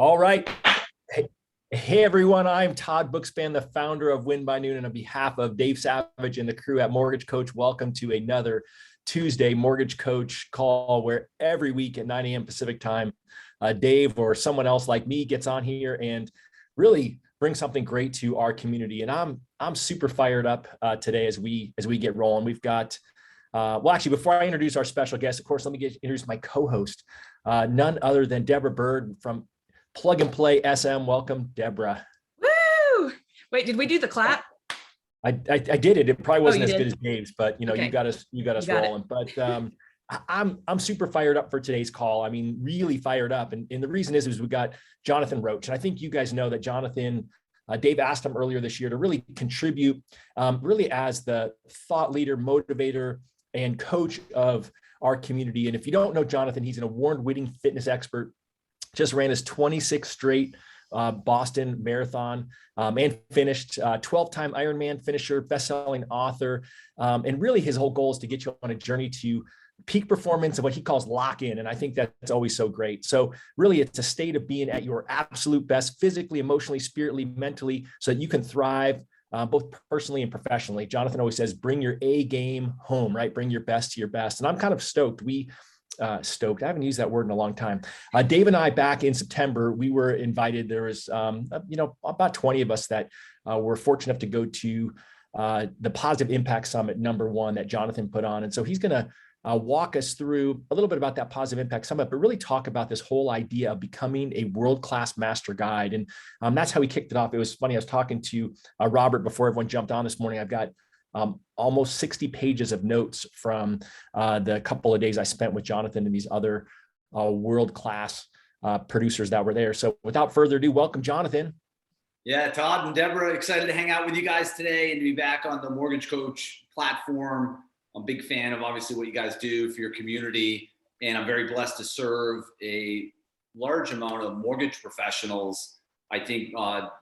All right. Hey, everyone. I'm Todd Bookspan, the founder of Win by Noon. And on behalf of Dave Savage and the crew at Mortgage Coach, welcome to another Tuesday Mortgage Coach call, where every week at 9 a.m. Pacific time, Dave or someone else like me gets on here and really brings something great to our community. And I'm super fired up today as we get rolling. We've got actually, before I introduce our special guest, of course, let me introduce my co-host, none other than Deborah Bird from Plug and Play SM. Welcome, Deborah. Woo! Wait, did we do the clap? I did it. It probably wasn't as good as Dave's, but Okay. you got us rolling. But I'm super fired up for today's call. I mean, really fired up. And the reason is we got Jonathan Roche. And I think you guys know that Jonathan, Dave asked him earlier this year to really contribute, really as the thought leader, motivator, and coach of our community. And if you don't know Jonathan, he's an award-winning fitness expert. Just ran his 26th straight Boston Marathon and finished 12-time Ironman finisher, best-selling author. And really his whole goal is to get you on a journey to peak performance and what he calls lock in. And I think that's always so great. So really it's a state of being at your absolute best, physically, emotionally, spiritually, mentally, so that you can thrive both personally and professionally. Jonathan always says, bring your A game home, right? Bring your best to your best. And I'm kind of stoked. Stoked. I haven't used that word in a long time. Dave and I, back in September, we were invited. There was, about 20 of us that were fortunate enough to go to the Positive Impact Summit #1 that Jonathan put on. And so he's going to walk us through a little bit about that Positive Impact Summit, but really talk about this whole idea of becoming a world-class master guide. And that's how we kicked it off. It was funny. I was talking to Robert before everyone jumped on this morning. I've got almost 60 pages of notes from the couple of days I spent with Jonathan and these other world-class producers that were there. So without further ado, welcome, Jonathan. Yeah, Todd and Deborah, excited to hang out with you guys today and to be back on the Mortgage Coach platform. I'm a big fan of obviously what you guys do for your community, and I'm very blessed to serve a large amount of mortgage professionals. I think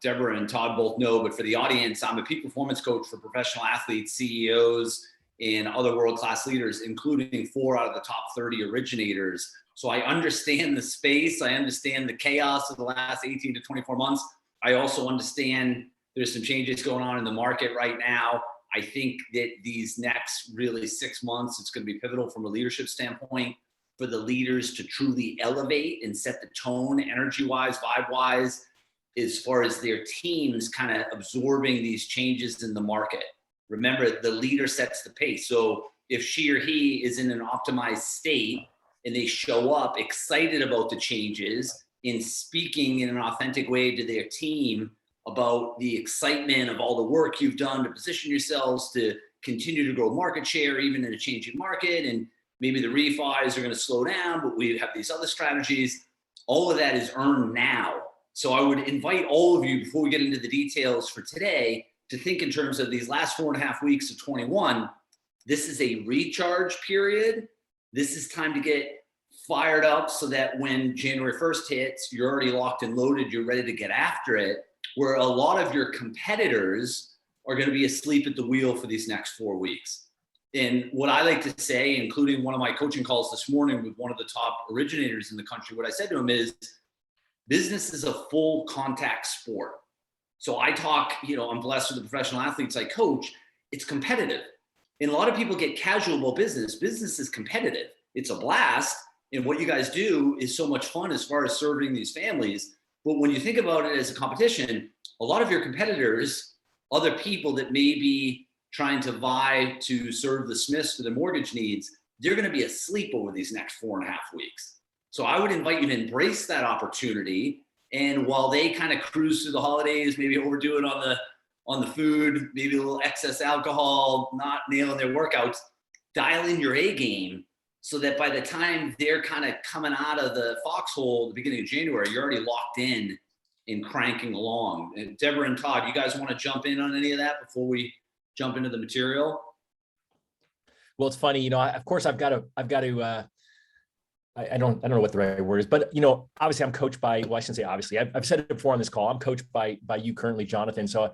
Deborah and Todd both know, but for the audience, I'm a peak performance coach for professional athletes, CEOs, and other world-class leaders, including 4 out of the top 30 originators. So I understand the space. I understand the chaos of the last 18 to 24 months. I also understand there's some changes going on in the market right now. I think that these next really 6 months, it's going to be pivotal from a leadership standpoint for the leaders to truly elevate and set the tone energy-wise, vibe-wise, as far as their teams kind of absorbing these changes in the market. Remember, the leader sets the pace. So if she or he is in an optimized state and they show up excited about the changes in speaking in an authentic way to their team about the excitement of all the work you've done to position yourselves to continue to grow market share, even in a changing market, and maybe the refis are going to slow down, but we have these other strategies. All of that is earned now. So I would invite all of you, before we get into the details for today, to think in terms of these last 4.5 weeks of 21. This is a recharge period. This is time to get fired up so that when January 1st hits, you're already locked and loaded, you're ready to get after it, where a lot of your competitors are going to be asleep at the wheel for these next 4 weeks. And what I like to say, including one of my coaching calls this morning with one of the top originators in the country, what I said to him is, business is a full contact sport. So I talk, I'm blessed with the professional athletes I coach. It's competitive. And a lot of people get casual about business. Business is competitive. It's a blast. And what you guys do is so much fun as far as serving these families. But when you think about it as a competition, a lot of your competitors, other people that may be trying to vie to serve the Smiths for their mortgage needs, they're going to be asleep over these next 4.5 weeks. So I would invite you to embrace that opportunity. And while they kind of cruise through the holidays, maybe overdo it on the food, maybe a little excess alcohol, not nailing their workouts, dial in your A game so that by the time they're kind of coming out of the foxhole at the beginning of January, you're already locked in and cranking along. And Deborah and Todd, you guys want to jump in on any of that before we jump into the material? Well, it's funny, of course I've got to I don't know what the right word is, but obviously I'm coached by, well, I shouldn't say obviously, I've said it before on this call. I'm coached by you currently, Jonathan. So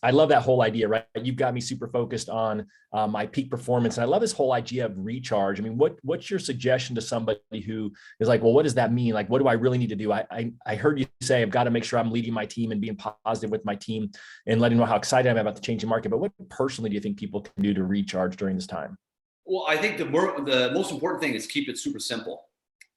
I love that whole idea, right? You've got me super focused on my peak performance. And I love this whole idea of recharge. I mean, what's your suggestion to somebody who is like, well, what does that mean? Like, what do I really need to do? I heard you say, I've got to make sure I'm leading my team and being positive with my team and letting them know how excited I am about the changing market. But what personally do you think people can do to recharge during this time? Well, I think the most important thing is keep it super simple.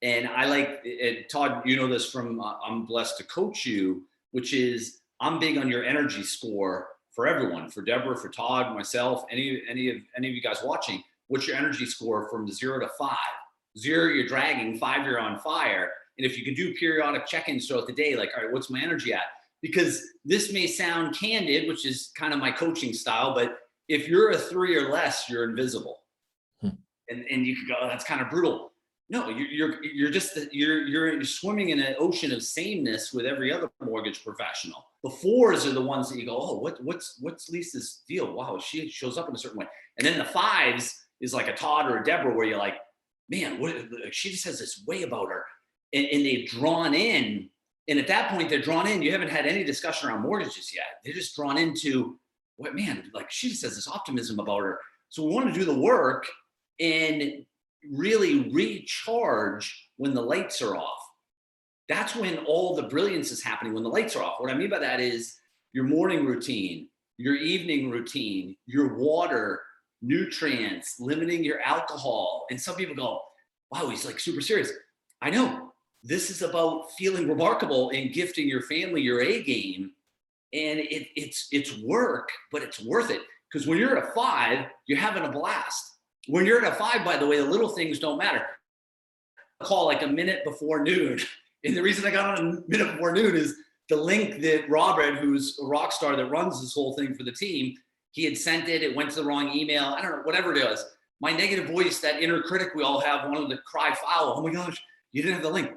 And I like it, Todd, you know this from, I'm blessed to coach you, which is I'm big on your energy score for everyone, for Deborah, for Todd, myself, any of you guys watching. What's your energy score from 0 to 5? 0, you're dragging, 5, you're on fire. And if you can do periodic check-ins throughout the day, like, all right, what's my energy at? Because this may sound candid, which is kind of my coaching style, but if you're a 3 or less, you're invisible. And you could go, oh, that's kind of brutal. No, you're swimming in an ocean of sameness with every other mortgage professional. The 4s are the ones that you go, oh, what's Lisa's deal? Wow, she shows up in a certain way. And then the 5s is like a Todd or a Deborah, where you're like, man, she just has this way about her, and they've drawn in. And at that point, they're drawn in. You haven't had any discussion around mortgages yet. They're just drawn into, what, man, like she just has this optimism about her. So we want to do the work and really recharge when the lights are off. That's when all the brilliance is happening, when the lights are off. What I mean by that is your morning routine, your evening routine, your water, nutrients, limiting your alcohol. And some people go, wow, he's like super serious. I know. This is about feeling remarkable and gifting your family your A game. And it's work, but it's worth it. Because when you're at a 5, you're having a blast. When you're at a 5, by the way, the little things don't matter. I call like a minute before noon. And the reason I got on a minute before noon is the link that Robert, who's a rock star that runs this whole thing for the team, he had sent it. It went to the wrong email. I don't know, whatever it is. My negative voice, that inner critic we all have, wanted to cry foul. Oh my gosh, you didn't have the link.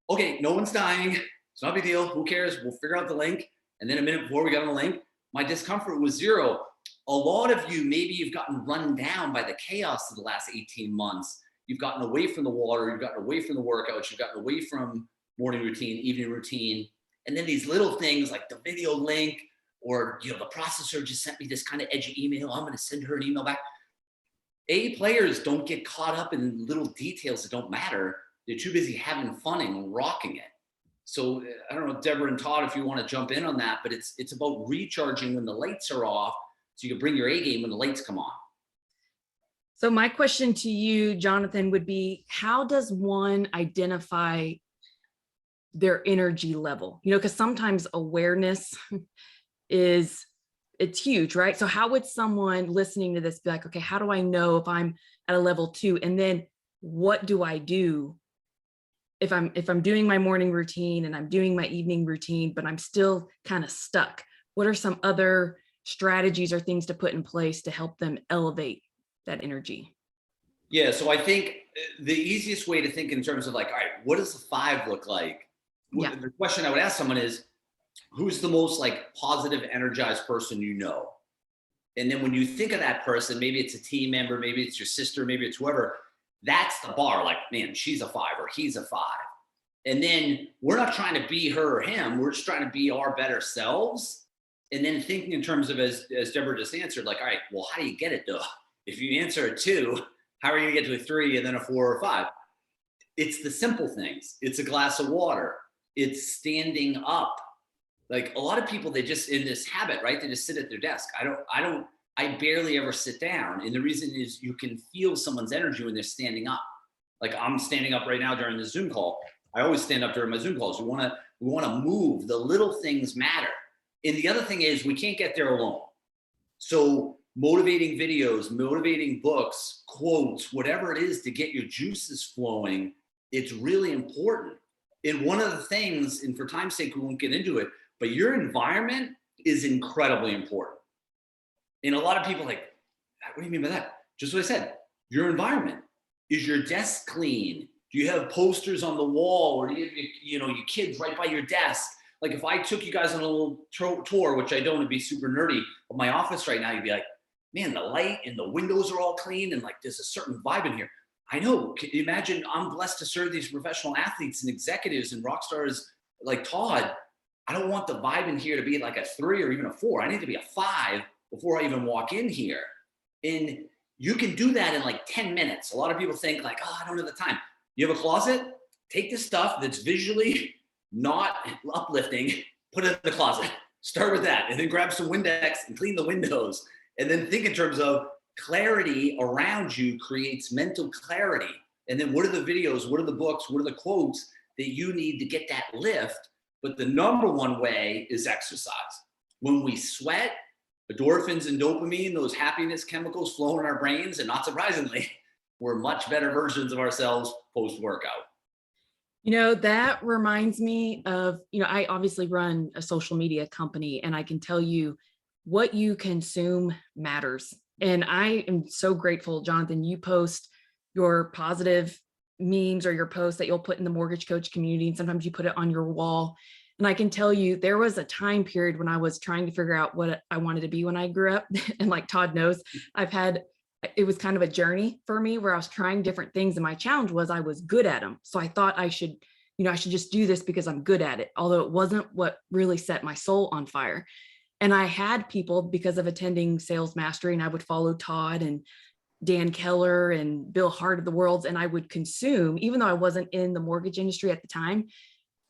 Okay, no one's dying. It's not a big deal. Who cares? We'll figure out the link. And then a minute before we got on the link, my discomfort was 0. A lot of you, maybe you've gotten run down by the chaos of the last 18 months. You've gotten away from the water. You've gotten away from the workouts. You've gotten away from morning routine, evening routine. And then these little things like the video link, or, the processor just sent me this kind of edgy email. I'm going to send her an email back. A players don't get caught up in little details that don't matter. They're too busy having fun and rocking it. So I don't know, Deborah and Todd, if you want to jump in on that, but it's about recharging when the lights are off, so you can bring your A game when the lights come on. So my question to you, Jonathan, would be, how does one identify their energy level? Because sometimes awareness it's huge, right? So how would someone listening to this be like, okay, how do I know if I'm at a level 2? And then what do I do if I'm doing my morning routine and I'm doing my evening routine, but I'm still kind of stuck? What are some other strategies or things to put in place to help them elevate that energy? Yeah, so I think the easiest way to think in terms of like, all right, what does the 5 look like? Yeah. The question I would ask someone is, who's the most like positive, energized person you know? And then when you think of that person, maybe it's a team member, maybe it's your sister, maybe it's whoever, that's the bar. Like, man, she's a 5 or he's a 5. And then we're not trying to be her or him. We're just trying to be our better selves. And then thinking in terms of, as Deborah just answered, like, all right, well, how do you get it though? If you answer a 2, how are you gonna get to a 3 and then a 4 or 5? It's the simple things. It's a glass of water. It's standing up. Like a lot of people, they just in this habit, right? They just sit at their desk. I barely ever sit down. And the reason is you can feel someone's energy when they're standing up. Like I'm standing up right now during the Zoom call. I always stand up during my Zoom calls. We wanna move. The little things matter. And the other thing is we can't get there alone. So motivating videos, motivating books, quotes, whatever it is to get your juices flowing, it's really important. And one of the things, and for time's sake, we won't get into it, but your environment is incredibly important. And a lot of people are like, what do you mean by that? Just what I said, your environment. Is your desk clean? Do you have posters on the wall, or do you have your kids right by your desk? Like if I took you guys on a little tour, which I don't want to be super nerdy, of my office right now, you'd be like, man, the light and the windows are all clean and like there's a certain vibe in here. I know. Can you imagine? I'm blessed to serve these professional athletes and executives and rock stars like Todd. I don't want the vibe in here to be like a 3 or even a 4. I need to be a 5 before I even walk in here. And you can do that in like 10 minutes. A lot of people think like, oh, I don't have the time. You have a closet? Take the stuff that's visually not uplifting, put it in the closet. Start with that. And then grab some Windex and clean the windows. And then think in terms of clarity around you creates mental clarity. And then what are the videos? What are the books? What are the quotes that you need to get that lift? But the number one way is exercise. When we sweat, endorphins and dopamine, those happiness chemicals flow in our brains. And not surprisingly, we're much better versions of ourselves post-workout. That reminds me of, I obviously run a social media company, and I can tell you what you consume matters. And I am so grateful, Jonathan, you post your positive memes or your posts that you'll put in the mortgage coach community. And sometimes you put it on your wall. And I can tell you, there was a time period when I was trying to figure out what I wanted to be when I grew up. And like Todd knows, it was kind of a journey for me where I was trying different things. And my challenge was I was good at them. So I thought I should just do this because I'm good at it. Although it wasn't what really set my soul on fire. And I had people, because of attending Sales Mastery, and I would follow Todd and Dan Keller and Bill Hart of the world, and I would consume, even though I wasn't in the mortgage industry at the time,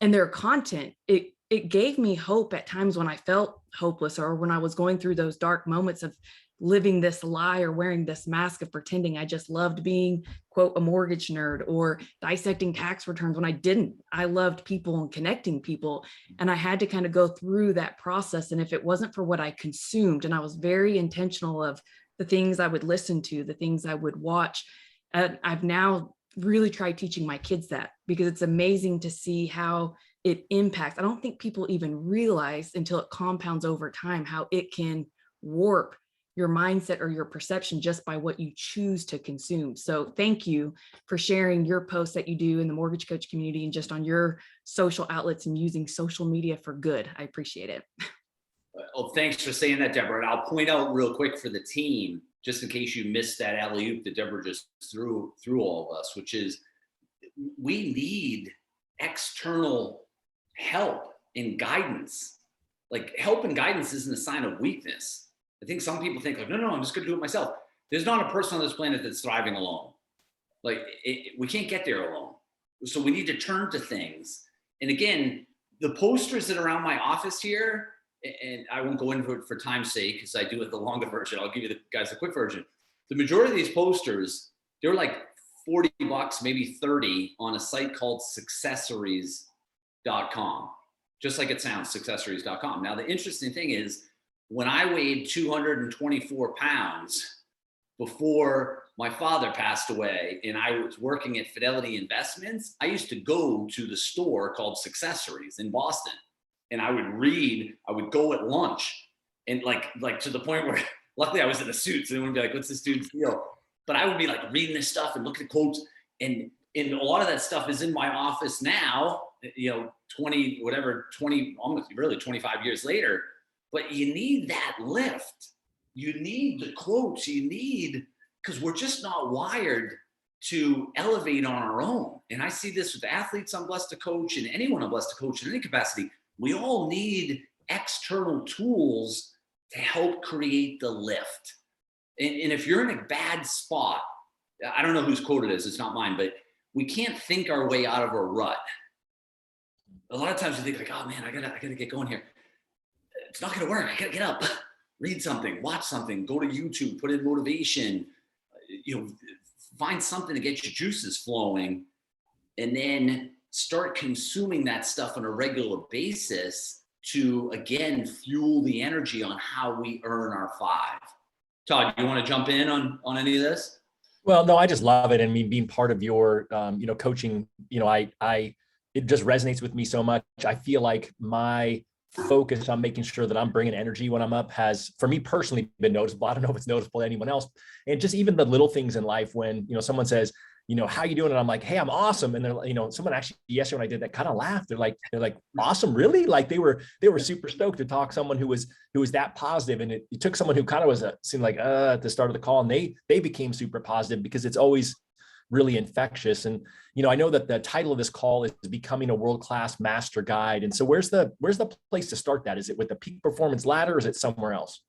and their content, it gave me hope at times when I felt hopeless, or when I was going through those dark moments of living this lie or wearing this mask of pretending I just loved being, quote, a mortgage nerd, or dissecting tax returns when I didn't. I loved people and connecting people. And I had to kind of go through that process. And if it wasn't for what I consumed, and I was very intentional of the things I would listen to, the things I would watch, I've now really tried teaching my kids that, because it's amazing to see how it impacts. I don't think people even realize until it compounds over time how it can warp your mindset or your perception just by what you choose to consume. So thank you for sharing your posts that you do in the mortgage coach community and just on your social outlets and using social media for good. I appreciate it. Well, thanks for saying that, Deborah. And I'll point out real quick for the team, just in case you missed that alley-oop that Deborah just threw all of us, which is we need external help and guidance. Like, help and guidance isn't a sign of weakness. I think some people think like, no, I'm just going to do it myself. There's not a person on this planet that's thriving alone. Like, we can't get there alone. So we need to turn to things. And again, the posters that are around my office here, and I won't go into it for time's sake because I do it the longer version. I'll give you the guys the quick version. The majority of these posters, they're like $40, maybe 30 on a site called successories.com. Just like it sounds, successories.com. Now, the interesting thing is, when I weighed 224 pounds before my father passed away and I was working at Fidelity Investments, I used to go to the store called Successories in Boston. And I would go at lunch, and like to the point where luckily I was in a suit, so they wouldn't be like, what's this dude's deal? But I would be like reading this stuff and looking at quotes, and a lot of that stuff is in my office now, 20, almost really 25 years later. But you need that lift. You need the quotes. Because we're just not wired to elevate on our own. And I see this with athletes I'm blessed to coach, and anyone I'm blessed to coach in any capacity. We all need external tools to help create the lift. And if you're in a bad spot, I don't know whose quote it is, it's not mine, but we can't think our way out of a rut. A lot of times you think like, oh man, I gotta get going here. It's not gonna work. I gotta get up, read something, watch something, go to YouTube, put in motivation, find something to get your juices flowing, and then start consuming that stuff on a regular basis to, again, fuel the energy on how we earn our 5. Todd, you want to jump in on any of this? Well, no, I just love it. I mean, being part of your, coaching, it just resonates with me so much. I feel like my focus on making sure that I'm bringing energy when I'm up has, for me personally, been noticeable. I don't know if it's noticeable to anyone else. And just even the little things in life when, someone says, how you doing? And I'm like, hey, I'm awesome. And they're, someone actually yesterday when I did that kind of laughed. They're like, awesome, really? Like they were super stoked to talk to someone who was that positive. And it took someone who kind of seemed like at the start of the call, and they became super positive, because it's always really infectious. And, I know that the title of this call is Becoming a World-Class Master Guide. And so where's the place to start that? Is it with the Peak Performance Ladder, or is it somewhere else?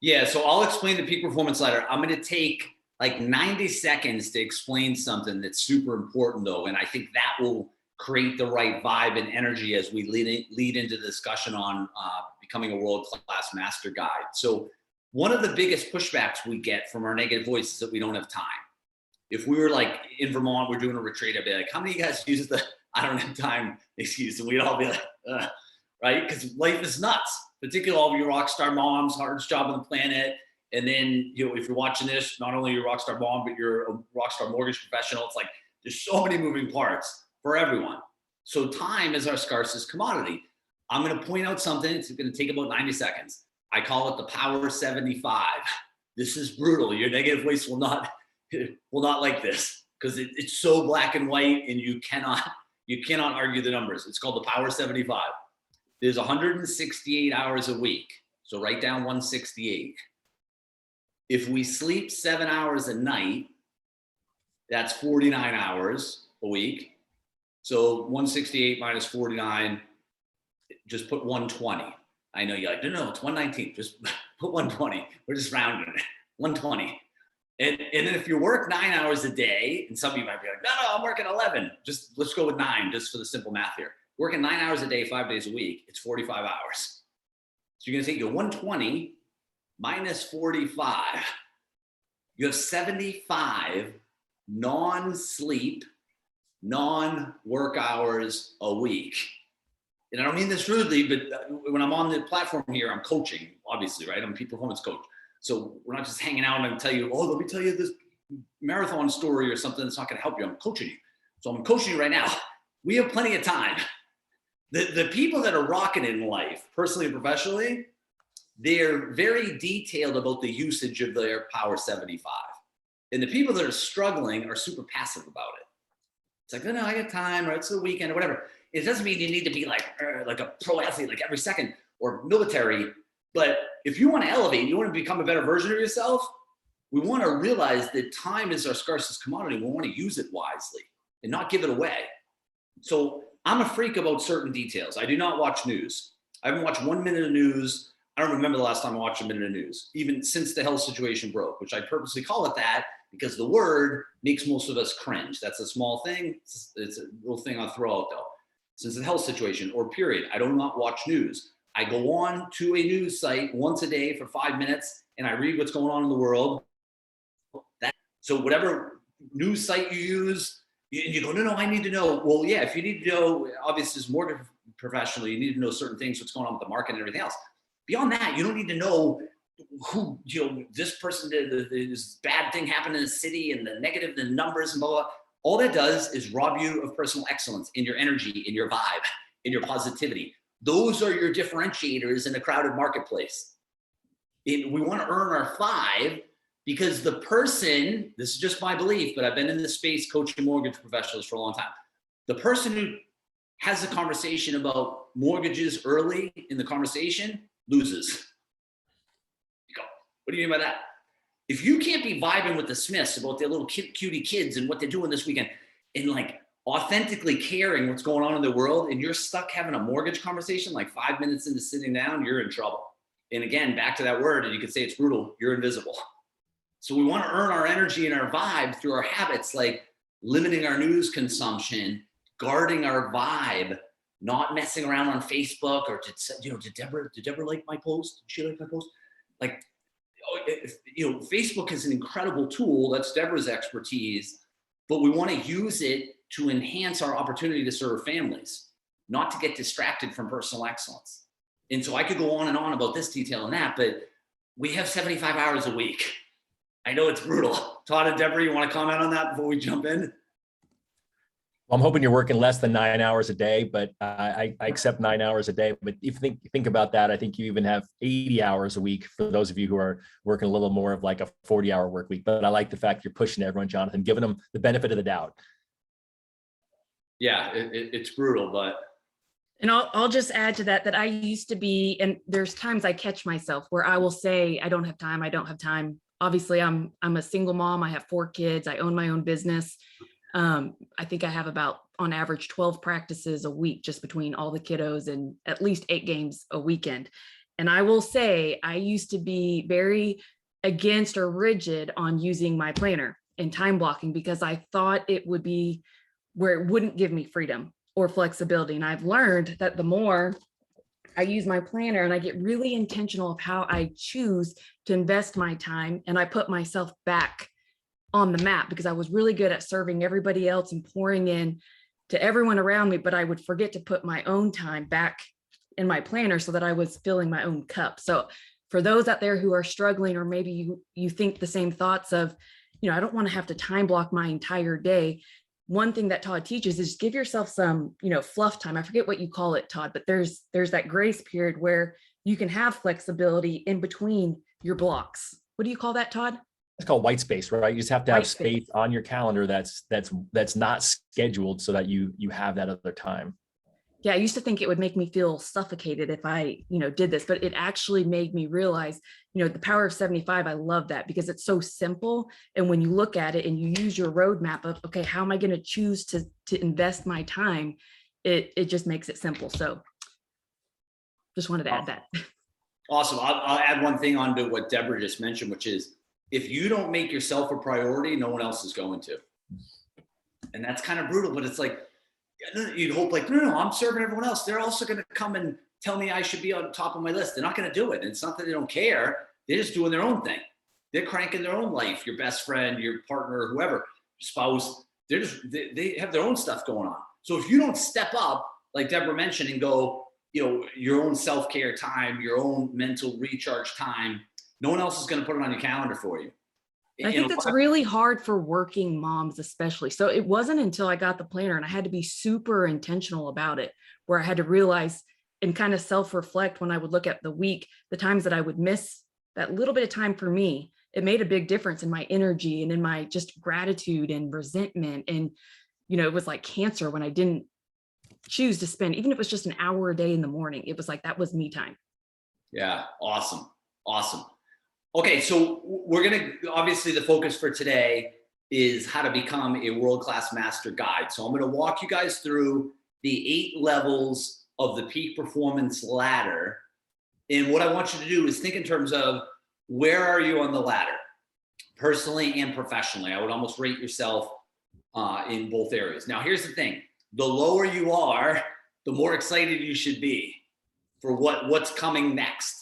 Yeah, so I'll explain the Peak Performance Ladder. I'm going to take like 90 seconds to explain something that's super important though. And I think that will create the right vibe and energy as we lead into the discussion on becoming a world-class master guide. So one of the biggest pushbacks we get from our negative voice is that we don't have time. If we were like in Vermont, we're doing a retreat, I'd be like, how many of you guys use the I don't have time excuse? And we'd all be like, right? Because life is nuts, particularly all of you rock star moms, hardest job on the planet. And then, if you're watching this, not only you're a rock star mom, but you're a rock star mortgage professional. It's like, there's so many moving parts for everyone. So time is our scarcest commodity. I'm going to point out something. It's going to take about 90 seconds. I call it the power 75. This is brutal. Your negative voice will not like this because it's so black and white, and you cannot argue the numbers. It's called the power 75. There's 168 hours a week. So write down 168. If we sleep 7 hours a night, that's 49 hours a week. So 168 minus 49, just put 120. I know you're like, no, it's 119. Just put 120. We're just rounding it. 120. And then if you work 9 hours a day, and some of you might be like, no, I'm working 11. Just let's go with 9, just for the simple math here. Working 9 hours a day, 5 days a week, it's 45 hours. So you're gonna take your 120 minus 45. You have 75 non-sleep, non-work hours a week. And I don't mean this rudely, but when I'm on the platform here, I'm coaching, obviously, right? I'm a peak performance coach. So we're not just hanging out and I'm tell you, let me tell you this marathon story or something that's not going to help you. I'm coaching you. So I'm coaching you right now. We have plenty of time. The people that are rocking in life, personally and professionally, they're very detailed about the usage of their power 75. And the people that are struggling are super passive about it. It's like, no, I got time, or it's the weekend, or whatever. It doesn't mean you need to be like a pro athlete, like every second, or military. But if you want to elevate, you want to become a better version of yourself, we want to realize that time is our scarcest commodity. We want to use it wisely and not give it away. So I'm a freak about certain details. I do not watch news. I haven't watched 1 minute of news. I don't remember the last time I watched a minute of news, even since the health situation broke, which I purposely call it that because the word makes most of us cringe. That's a small thing. It's a little thing I'll throw out though. Since the health situation or period, I do not watch news. I go on to a news site once a day for 5 minutes and I read what's going on in the world. So whatever news site you use, and you go, no, I need to know. Well, yeah, if you need to know, obviously as a mortgage professional, you need to know certain things, what's going on with the market and everything else. Beyond that, you don't need to know who, this person did this bad thing happened in the city and the negative, the numbers and blah, blah. All that does is rob you of personal excellence in your energy, in your vibe, in your positivity. Those are your differentiators in a crowded marketplace. We want to earn our 5 because the person, this is just my belief, but I've been in this space coaching mortgage professionals for a long time. The person who has a conversation about mortgages early in the conversation loses. You go, what do you mean by that? If you can't be vibing with the Smiths about their little cutie kids and what they're doing this weekend and like authentically caring what's going on in the world, and you're stuck having a mortgage conversation like 5 minutes into sitting down, you're in trouble. And again, back to that word, and you could say it's brutal, you're invisible. So we want to earn our energy and our vibe through our habits, like limiting our news consumption, guarding our vibe, not messing around on Facebook or did Deborah like my post? Did she like my post? Like, Facebook is an incredible tool. That's Deborah's expertise, but we want to use it to enhance our opportunity to serve families, not to get distracted from personal excellence. And so I could go on and on about this detail and that, but we have 75 hours a week. I know it's brutal. Todd and Deborah, you want to comment on that before we jump in? Well, I'm hoping you're working less than 9 hours a day, but I accept 9 hours a day. But if you think about that, I think you even have 80 hours a week for those of you who are working a little more of like a 40-hour work week. But I like the fact you're pushing everyone, Jonathan, giving them the benefit of the doubt. Yeah, it's brutal, but. And I'll just add to that I used to be, and there's times I catch myself where I will say, I don't have time. obviously I'm a single mom. I have 4 kids. I own my own business. I think I have about on average 12 practices a week just between all the kiddos and at least 8 games a weekend. And I will say I used to be very against or rigid on using my planner and time blocking because I thought it would be where it wouldn't give me freedom or flexibility. And I've learned that the more I use my planner and I get really intentional of how I choose to invest my time, and I put myself back on the map, because I was really good at serving everybody else and pouring in to everyone around me, but I would forget to put my own time back in my planner so that I was filling my own cup. So for those out there who are struggling, or maybe you think the same thoughts of, I don't want to have to time block my entire day. One thing that Todd teaches is give yourself some, fluff time. I forget what you call it, Todd, but there's that grace period where you can have flexibility in between your blocks. What do you call that, Todd? It's called white space, right? You just have to have White space on your calendar that's not scheduled so that you have that other time. Yeah, I used to think it would make me feel suffocated if I, did this, but it actually made me realize, the power of 75. I love that because it's so simple. And when you look at it and you use your roadmap of, okay, how am I going to choose to invest my time? It just makes it simple. So just wanted to add that. Awesome. I'll add one thing onto what Deborah just mentioned, which is if you don't make yourself a priority, no one else is going to. And that's kind of brutal, but it's like, you'd hope like, no, I'm serving everyone else. They're also going to come and tell me I should be on top of my list. They're not going to do it. And it's not that they don't care. They're just doing their own thing. They're cranking their own life. Your best friend, your partner, whoever, your spouse, they have their own stuff going on. So if you don't step up, like Deborah mentioned, and go, your own self-care time, your own mental recharge time, no one else is going to put it on your calendar for you. I think that's really hard for working moms, especially. So it wasn't until I got the planner and I had to be super intentional about it, where I had to realize and kind of self-reflect when I would look at the week, the times that I would miss that little bit of time for me. It made a big difference in my energy and in my just gratitude and resentment. And, it was like cancer when I didn't choose to spend, even if it was just an hour a day in the morning, it was like, that was me time. Yeah. Awesome. Okay, so we're going to, obviously the focus for today is how to become a world-class master guide. So I'm going to walk you guys through the 8 levels of the peak performance ladder. And what I want you to do is think in terms of where are you on the ladder, personally and professionally. I would almost rate yourself in both areas. Now, here's the thing. The lower you are, the more excited you should be for what's coming next.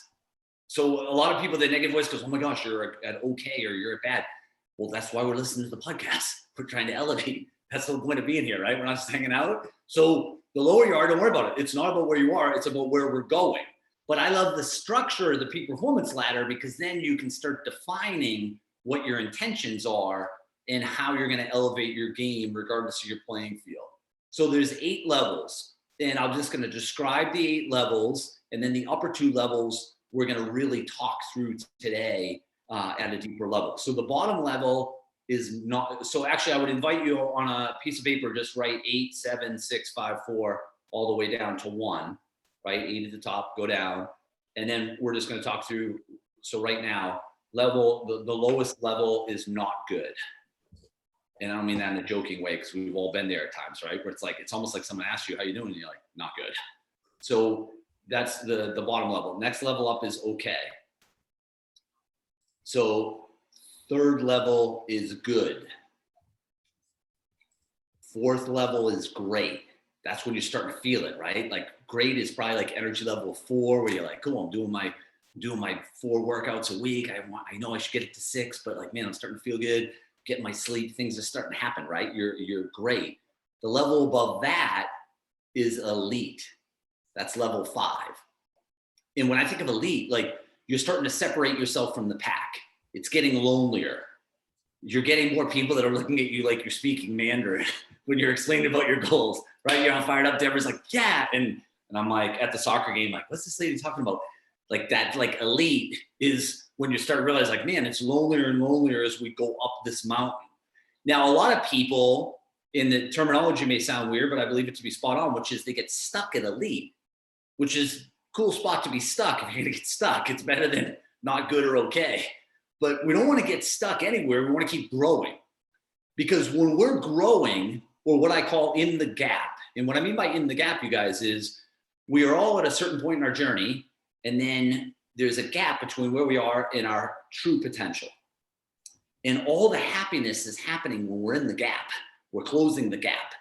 So a lot of people, the negative voice goes, oh my gosh, you're at okay, or you're at bad. Well, that's why we're listening to the podcast. We're trying to elevate. That's the point of being here, right? We're not just hanging out. So the lower you are, don't worry about it. It's not about where you are. It's about where we're going. But I love the structure of the peak performance ladder, because then you can start defining what your intentions are and how you're going to elevate your game regardless of your playing field. So there's 8 levels, and I'm just going to describe the 8 levels, and then the upper 2 levels we're going to really talk through today at a deeper level. So the bottom level is not, so actually I would invite you on a piece of paper, just write 8, 7, 6, 5, 4, all the way down to 1, right? 8 at the top, go down. And then we're just going to talk through. So right now, the lowest level is not good. And I don't mean that in a joking way, because we've all been there at times, right? Where it's almost like someone asks you, how you doing? And you're like, not good. So that's the bottom level. Next level up is okay. So 3rd level is good. 4th level is great. That's when you're starting to feel it, right? Like great is probably like energy level 4, where you're like, cool, I'm doing my 4 workouts a week. I know I should get it to 6, but like, man, I'm starting to feel good. Getting my sleep, things are starting to happen, right? You're great. The level above that is elite. That's level 5. And when I think of elite, like you're starting to separate yourself from the pack. It's getting lonelier. You're getting more people that are looking at you like you're speaking Mandarin when you're explaining about your goals, right? You're all fired up. Deborah's like, yeah. And I'm like at the soccer game, like, what's this lady talking about? Like that, like elite is when you start to realize like, man, it's lonelier and lonelier as we go up this mountain. Now, a lot of people, in the terminology may sound weird, but I believe it to be spot on, which is they get stuck at elite, which is a cool spot to be stuck. If you're going to get stuck, it's better than not good or okay. but we don't want to get stuck anywhere. We want to keep growing, because when we're growing, or what I call in the gap, and what I mean by in the gap, you guys, is we are all at a certain point in our journey, and then there's a gap between where we are and our true potential. And all the happiness is happening when we're in the gap. We're closing the gap.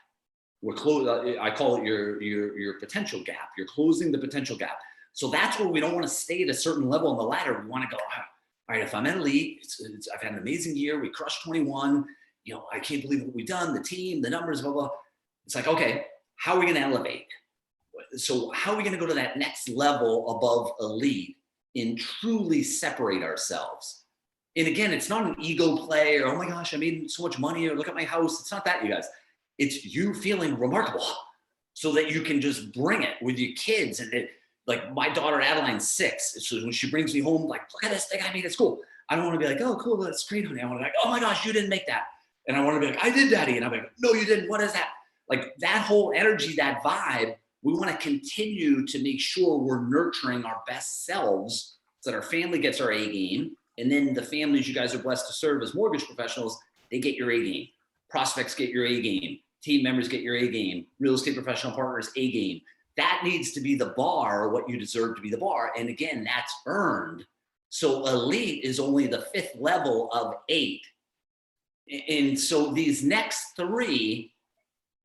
I call it your potential gap. You're closing the potential gap. So that's where we don't want to stay at a certain level on the ladder. We want to go, all right, if I'm at elite, I've had an amazing year. We crushed 21. I can't believe what we've done, the team, the numbers, blah, blah. It's like, okay, how are we going to elevate? So how are we going to go to that next level above elite and truly separate ourselves? And again, it's not an ego play or, oh my gosh, I made so much money, or look at my house. It's not that, you guys. It's you feeling remarkable so that you can just bring it with your kids. And like my daughter Adeline's 6. So when she brings me home, like, look at this thing I made at school. I don't want to be like, oh, cool, that's great, honey. I want to be like, oh my gosh, you didn't make that. And I want to be like, I did, Daddy. And I'm like, no, you didn't. What is that? Like that whole energy, that vibe, we want to continue to make sure we're nurturing our best selves so that our family gets our A game. And then the families you guys are blessed to serve as mortgage professionals, they get your A game. Prospects get your A game. Team members get your A game. Real estate professional partners, A game. That needs to be the bar, what you deserve to be the bar. And again, that's earned. So elite is only the 5th level of 8. And so these next 3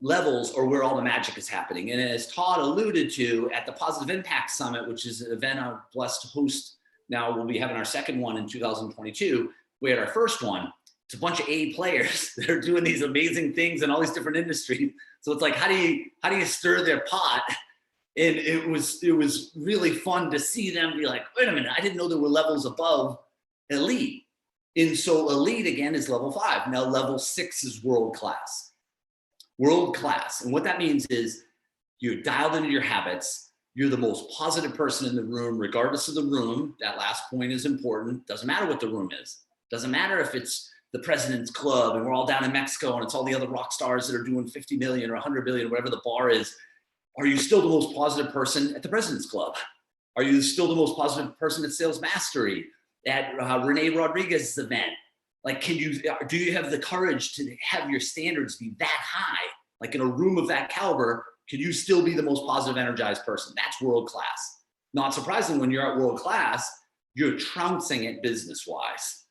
levels are where all the magic is happening. And as Todd alluded to at the Positive Impact Summit, which is an event I'm blessed to host now, we'll be having our second one in 2022. We had our first one. It's a bunch of A players that are doing these amazing things in all these different industries. So it's like, how do you stir their pot? And it was really fun to see them be like, wait a minute, I didn't know there were levels above elite. And so elite again is level 5. Now level 6 is world class. World class. And what that means is you're dialed into your habits. You're the most positive person in the room, regardless of the room. That last point is important. Doesn't matter what the room is. Doesn't matter if it's the President's Club and we're all down in Mexico and it's all the other rock stars that are doing 50 million or 100 billion, whatever the bar is. Are you still the most positive person at the President's Club? Are you still the most positive person at Sales Mastery, at Renee Rodriguez's event? Like, do you have the courage to have your standards be that high? Like in a room of that caliber, can you still be the most positive, energized person? That's world class. Not surprising, when you're at world class, you're trouncing it business-wise.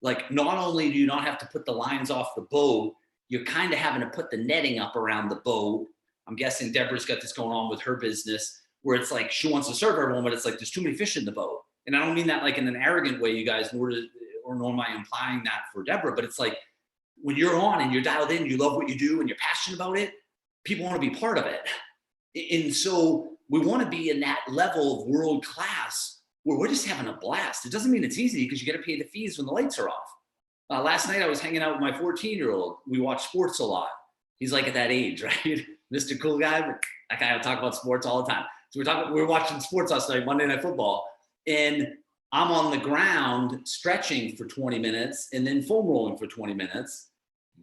Like, not only do you not have to put the lines off the boat, you're kind of having to put the netting up around the boat. I'm guessing Deborah's got this going on with her business, where it's like she wants to serve everyone, but it's like there's too many fish in the boat. And I don't mean that like in an arrogant way, you guys, nor am I implying that for Deborah, but it's like when you're on and you're dialed in, you love what you do and you're passionate about it, people want to be part of it. And so we want to be in that level of world class where we're just having a blast. It doesn't mean it's easy, because you got to pay the fees when the lights are off. Last night I was hanging out with my 14-year-old. We watch sports a lot. He's like at that age, right? Mr. Cool Guy. That guy will talk about sports all the time. So we're watching sports last night, Monday Night Football. And I'm on the ground stretching for 20 minutes and then foam rolling for 20 minutes.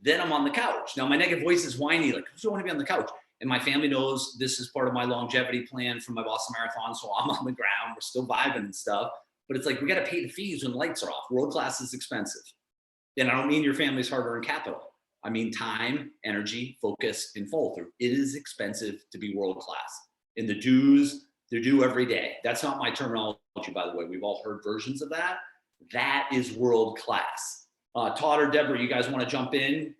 Then I'm on the couch. Now my negative voice is whiny, like, who do I want to be on the couch? And my family knows this is part of my longevity plan for my Boston Marathon. So I'm on the ground. We're still vibing and stuff. But it's like, we got to pay the fees when the lights are off. World class is expensive. And I don't mean your family's hard-earned capital. I mean time, energy, focus, and follow through. It is expensive to be world class. And the dues, they're due every day. That's not my terminology, by the way. We've all heard versions of that. That is world class. Todd or Deborah, you guys want to jump in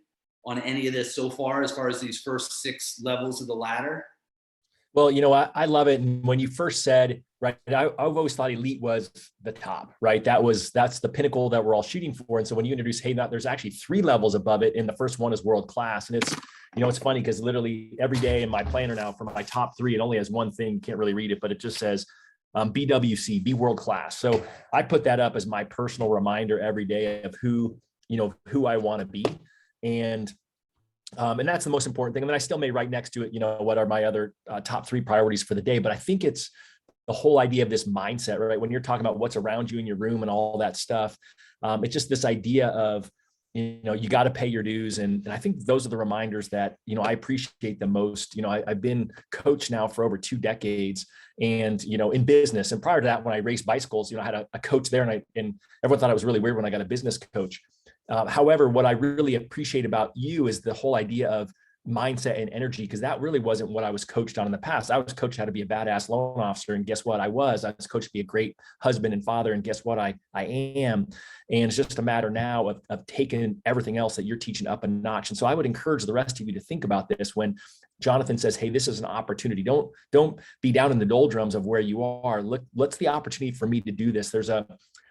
on any of this so far, as far as these first 6 levels of the ladder? Well, I love it. And when you first said, right, I've always thought elite was the top, right? That's the pinnacle that we're all shooting for. And so when you introduce, hey, now there's actually 3 levels above it, and the first one is world class. And it's, it's funny because literally every day in my planner now, for my top 3, it only has one thing, can't really read it, but it just says BWC, be world class. So I put that up as my personal reminder every day of who I want to be. And that's the most important thing. And then I still may write next to it, what are my other top 3 priorities for the day. But I think it's the whole idea of this mindset, right? When you're talking about what's around you in your room and all that stuff, it's just this idea of, you got to pay your dues. And I think those are the reminders that, I appreciate the most. I've been coach now for over 2 decades and, in business. And prior to that, when I raced bicycles, I had a coach there and everyone thought it was really weird when I got a business coach. However, what I really appreciate about you is the whole idea of mindset and energy, because that really wasn't what I was coached on in the past. I was coached how to be a badass loan officer. And guess what? I was coached to be a great husband and father. And guess what? I am. And it's just a matter now of taking everything else that you're teaching up a notch. And so I would encourage the rest of you to think about this when Jonathan says, hey, this is an opportunity. Don't be down in the doldrums of where you are. Look, what's the opportunity for me to do this? There's a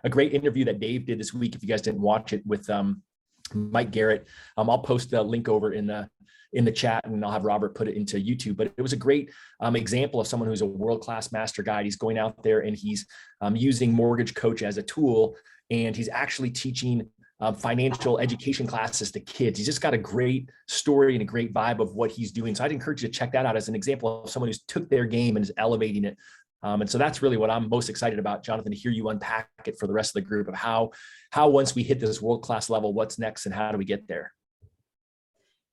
great interview that Dave did this week. If you guys didn't watch it, with Mike Garrett, I'll post the link over in the chat, and I'll have Robert put it into YouTube. But it was a great example of someone who's a world-class master guide. He's going out there and he's using Mortgage Coach as a tool, and he's actually teaching financial education classes to kids. He's just got a great story and a great vibe of what he's doing. So I'd encourage you to check that out as an example of someone who's took their game and is elevating it. And so that's really what I'm most excited about, Jonathan, to hear you unpack it for the rest of the group of how once we hit this world-class level, what's next and how do we get there?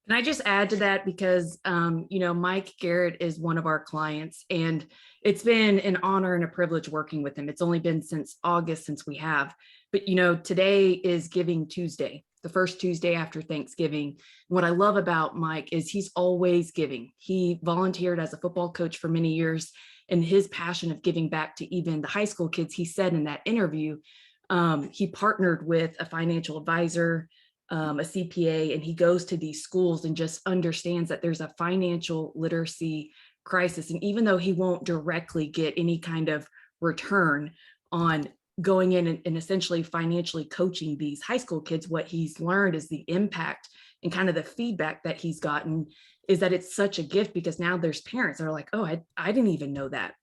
Can I just add to that? Because, Mike Garrett is one of our clients, and it's been an honor and a privilege working with him. It's only been since August since we have, but, today is Giving Tuesday, the first Tuesday after Thanksgiving. What I love about Mike is he's always giving. He volunteered as a football coach for many years, and his passion of giving back to even the high school kids, he said in that interview, he partnered with a financial advisor, a CPA, and he goes to these schools and just understands that there's a financial literacy crisis. And even though he won't directly get any kind of return on going in and essentially financially coaching these high school kids, what he's learned is the impact and kind of the feedback that he's gotten is that it's such a gift, because now there's parents that are like, oh, I didn't even know that.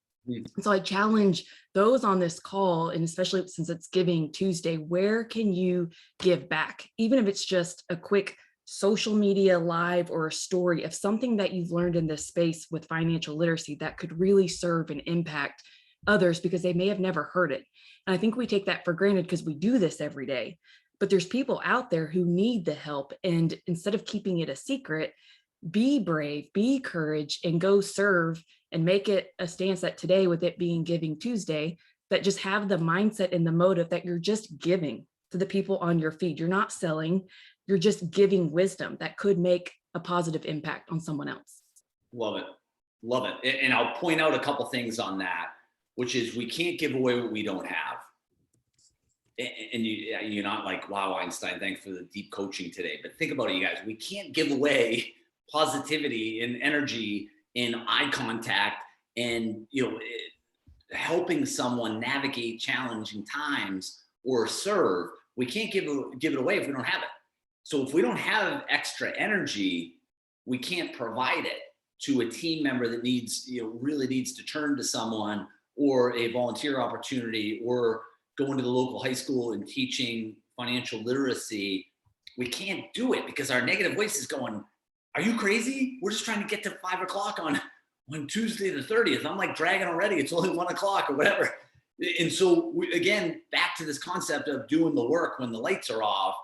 So I challenge those on this call, and especially since it's Giving Tuesday, where can you give back? Even if it's just a quick social media live or a story of something that you've learned in this space with financial literacy that could really serve and impact others, because they may have never heard it. And I think we take that for granted because we do this every day, but there's people out there who need the help. And instead of keeping it a secret, be brave, be courage, and go serve, and make it a stance that today, with it being Giving Tuesday, that just have the mindset and the motive that you're just giving to the people on your feed. You're not selling, you're just giving wisdom that could make a positive impact on someone else. Love it. Love it. And I'll point out a couple things on that, which is we can't give away what we don't have. And you're not like, wow, Einstein, thanks for the deep coaching today. But think about it, you guys. We can't give away positivity and energy and eye contact and helping someone navigate challenging times or serve. We can't give it away if we don't have it. So if we don't have extra energy, we can't provide it to a team member that really needs to turn to someone, or a volunteer opportunity, or going to the local high school and teaching financial literacy. We can't do it because our negative voice is going, are you crazy? We're just trying to get to 5 o'clock on Tuesday the 30th. I'm like dragging already. It's only 1 o'clock or whatever. And so again, back to this concept of doing the work when the lights are off,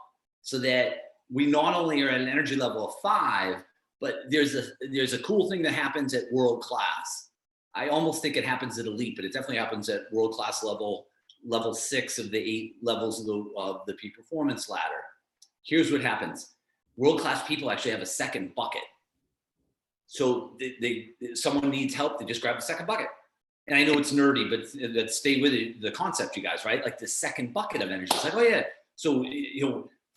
so that we not only are at an energy level of 5, but there's a cool thing that happens at world class. I almost think it happens at elite, but it definitely happens at world class level 6 of the 8 levels of the peak performance ladder. Here's what happens. World-class people actually have a second bucket. So someone needs help, they just grab the second bucket. And I know it's nerdy, but let's stay with it, the concept, you guys, right? Like the second bucket of energy. It's like, oh yeah. So,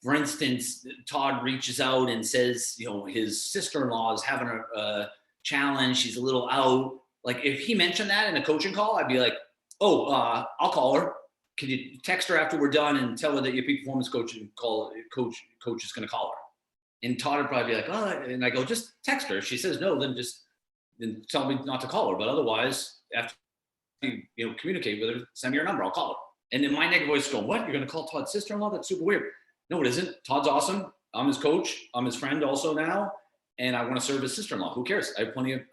for instance, Todd reaches out and says, his sister-in-law is having a challenge. She's a little out. Like if he mentioned that in a coaching call, I'd be like, oh, I'll call her. Can you text her after we're done and tell her that your peak performance coach is going to call her? And Todd would probably be like, oh, and I go, just text her. If she says no, then tell me not to call her. But otherwise, after you communicate with her, send me your number. I'll call her. And then my negative voice is going, what? You're going to call Todd's sister-in-law? That's super weird. No, it isn't. Todd's awesome. I'm his coach. I'm his friend also now. And I want to serve his sister-in-law. Who cares? I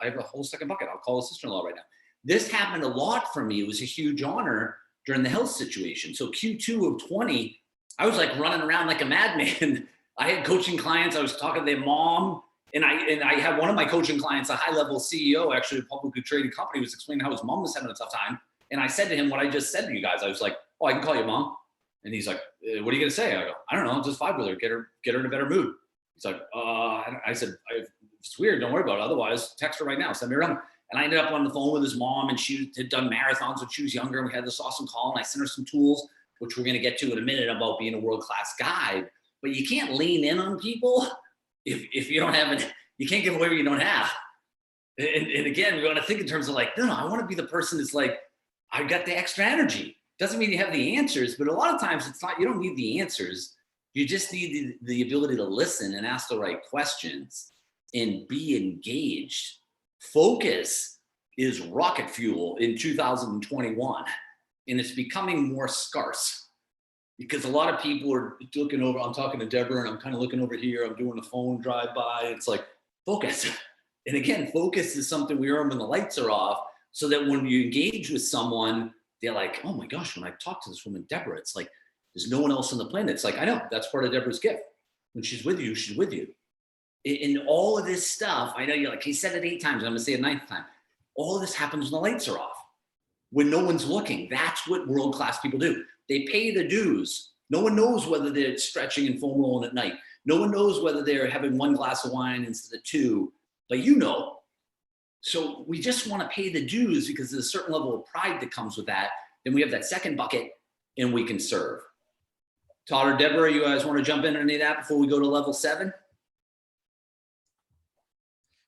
have a whole second bucket. I'll call his sister-in-law right now. This happened a lot for me. It was a huge honor during the health situation. So Q2 of 20, I was like running around like a madman I had coaching clients. I was talking to their mom, and I had one of my coaching clients, a high-level CEO, actually a publicly traded company, was explaining how his mom was having a tough time. And I said to him what I just said to you guys. I was like, "Oh, I can call your mom." And he's like, "What are you gonna say?" I go, "I don't know. Just vibe with her. Get her in a better mood." He's like, I said, "It's weird. Don't worry about it. Otherwise, text her right now. Send me around." And I ended up on the phone with his mom, and she had done marathons when she was younger. And we had this awesome call, and I sent her some tools, which we're going to get to in a minute, about being a world-class guide. But you can't lean in on people if you don't have it. You can't give away what you don't have. And again, we want to think in terms of like, no, I want to be the person that's like, I've got the extra energy. Doesn't mean you have the answers, but a lot of times it's not, you don't need the answers. You just need the ability to listen and ask the right questions and be engaged. Focus is rocket fuel in 2021, and it's becoming more scarce because a lot of people are looking over. I'm talking to Deborah, and I'm kind of looking over here. I'm doing a phone drive by. It's like, focus. And again, focus is something we earn when the lights are off, so that when you engage with someone, they're like, "Oh my gosh, when I talk to this woman, Deborah, it's like there's no one else on the planet." It's like, I know, that's part of Deborah's gift. When she's with you, she's with you. In all of this stuff, I know you're like, he said it 8 times, I'm gonna say it 9th time. All of this happens when the lights are off, when no one's looking. That's what world-class people do. They pay the dues. No one knows whether they're stretching and foam rolling at night. No one knows whether they're having 1 glass of wine instead of 2, but you know. So we just want to pay the dues because there's a certain level of pride that comes with that. Then we have that second bucket, and we can serve. Todd or Deborah, you guys want to jump in on any of that before we go to level 7?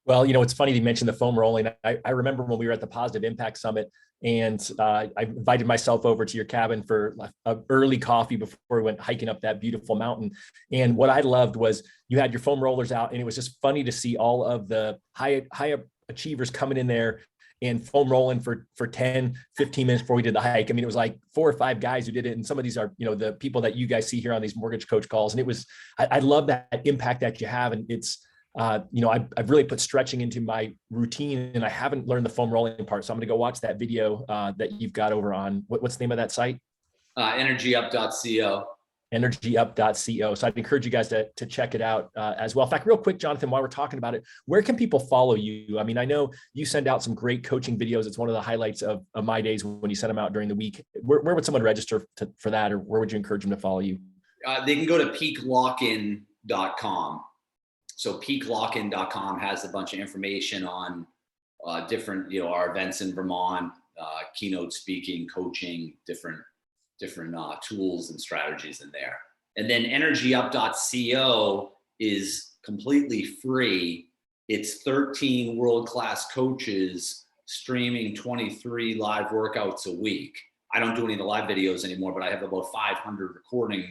Well, it's funny that you mentioned the foam rolling. I remember when we were at the Positive Impact Summit, and I invited myself over to your cabin for an early coffee before we went hiking up that beautiful mountain. And what I loved was you had your foam rollers out, and it was just funny to see all of the high achievers coming in there and foam rolling for 10, 15 minutes before we did the hike. I mean, it was like 4 or 5 guys who did it. And some of these are, the people that you guys see here on these mortgage coach calls. And it was, I love that impact that you have. And it's, I've really put stretching into my routine, and I haven't learned the foam rolling part. So I'm going to go watch that video that you've got over on what's the name of that site? Energyup.co. Energyup.co. So I'd encourage you guys to check it out as well. In fact, real quick, Jonathan, while we're talking about it, where can people follow you? I mean, I know you send out some great coaching videos. It's one of the highlights of my days when you send them out during the week. Where would someone register for that, or where would you encourage them to follow you? They can go to peaklockin.com. So peaklockin.com has a bunch of information on different, our events in Vermont, keynote speaking, coaching, different tools and strategies in there. And then energyup.co is completely free. It's 13 world-class coaches streaming 23 live workouts a week. I don't do any of the live videos anymore, but I have about 500 recorded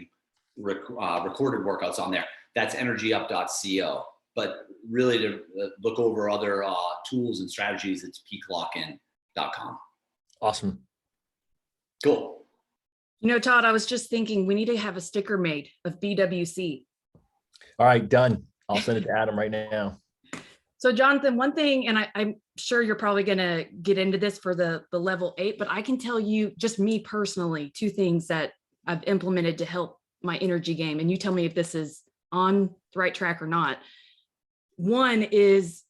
workouts on there. That's energyup.co. But really, to look over other tools and strategies, it's peaklockin.com. Awesome. Cool. Todd, I was just thinking we need to have a sticker made of BWC. All right, done. I'll send it to Adam right now. So Jonathan, one thing, and I'm sure you're probably going to get into this for the level 8, but I can tell you, just me personally, 2 things that I've implemented to help my energy game. And you tell me if this is on the right track or not. One is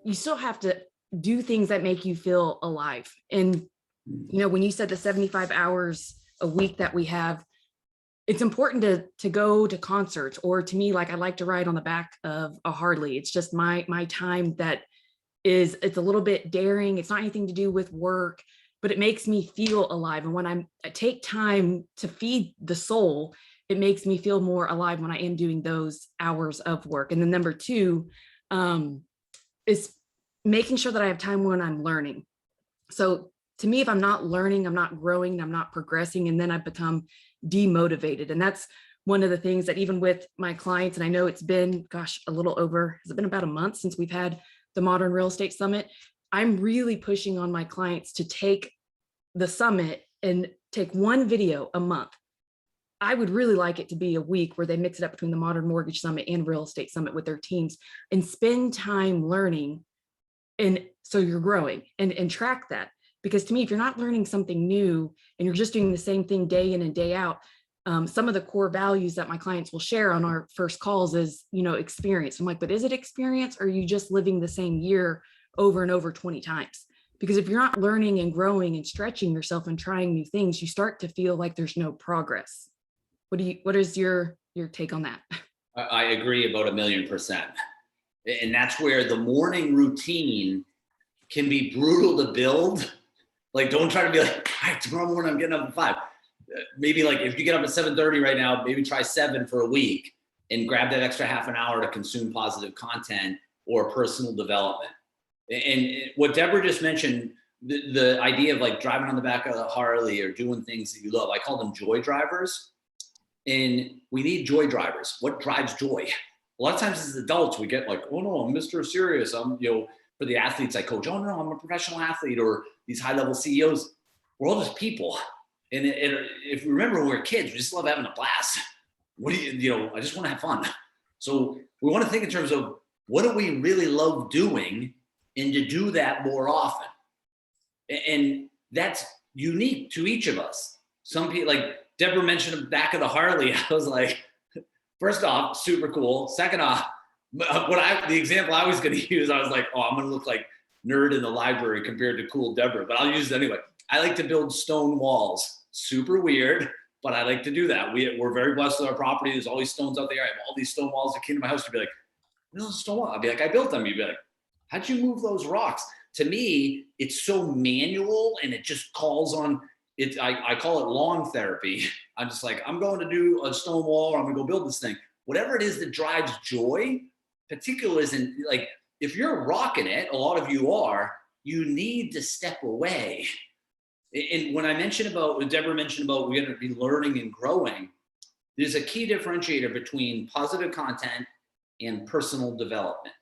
you still have to do things that make you feel alive. And, when you said the 75 hours a week that we have, it's important to go to concerts, or to me, like I like to ride on the back of a Harley. It's just my time that it's a little bit daring. It's not anything to do with work, but it makes me feel alive. And when I take time to feed the soul, it makes me feel more alive when I am doing those hours of work. And then number 2 is making sure that I have time when I'm learning. So to me, if I'm not learning, I'm not growing, I'm not progressing, and then I become demotivated. And that's one of the things that even with my clients, and I know it's been, has it been about a month since we've had the Modern Real Estate Summit? I'm really pushing on my clients to take the summit and take 1 video a month. I would really like it to be a week where they mix it up between the Modern Mortgage Summit and Real Estate Summit with their teams and spend time learning. And so you're growing and track that. Because to me, if you're not learning something new and you're just doing the same thing day in and day out, some of the core values that my clients will share on our first calls is, experience. I'm like, but is it experience, or are you just living the same year over and over 20 times? Because if you're not learning and growing and stretching yourself and trying new things, you start to feel like there's no progress. What is your take on that? I agree about 1,000,000%. And that's where the morning routine can be brutal to build. Like, don't try to be like, all right, tomorrow morning I'm getting up at 5. Maybe like if you get up at 7:30 right now, maybe try 7 for a week and grab that extra half an hour to consume positive content or personal development. And what Deborah just mentioned, the idea of like driving on the back of a Harley or doing things that you love, I call them joy drivers. And we need joy drivers. What drives joy? A lot of times as adults, we get like, oh no, I'm Mr. Serious. I'm, for the athletes I coach, oh no, I'm a professional athlete, or these high level CEOs. We're all just people. And if you remember when we were kids, we just love having a blast. What do I just want to have fun. So we want to think in terms of what do we really love doing, and to do that more often. And that's unique to each of us. Some people, like Deborah mentioned the back of the Harley. I was like, first off, super cool. Second off, the example I was going to use, I was like, oh, I'm going to look like nerd in the library compared to cool Deborah, but I'll use it anyway. I like to build stone walls. Super weird, but I like to do that. We're very blessed with our property. There's all these stones out there. I have all these stone walls. If you came to my house, you'd be like, "There's a stone wall." I'd be like, "I built them." You'd be like, "How'd you move those rocks?" To me, it's so manual, and it just calls on it. I call it lawn therapy. I'm just like, I'm going to do a stone wall, or I'm going to go build this thing. Whatever it is that drives joy, particularly isn't like, if you're rocking it, a lot of you are, you need to step away. And when Deborah mentioned about we're going to be learning and growing, there's a key differentiator between positive content and personal development.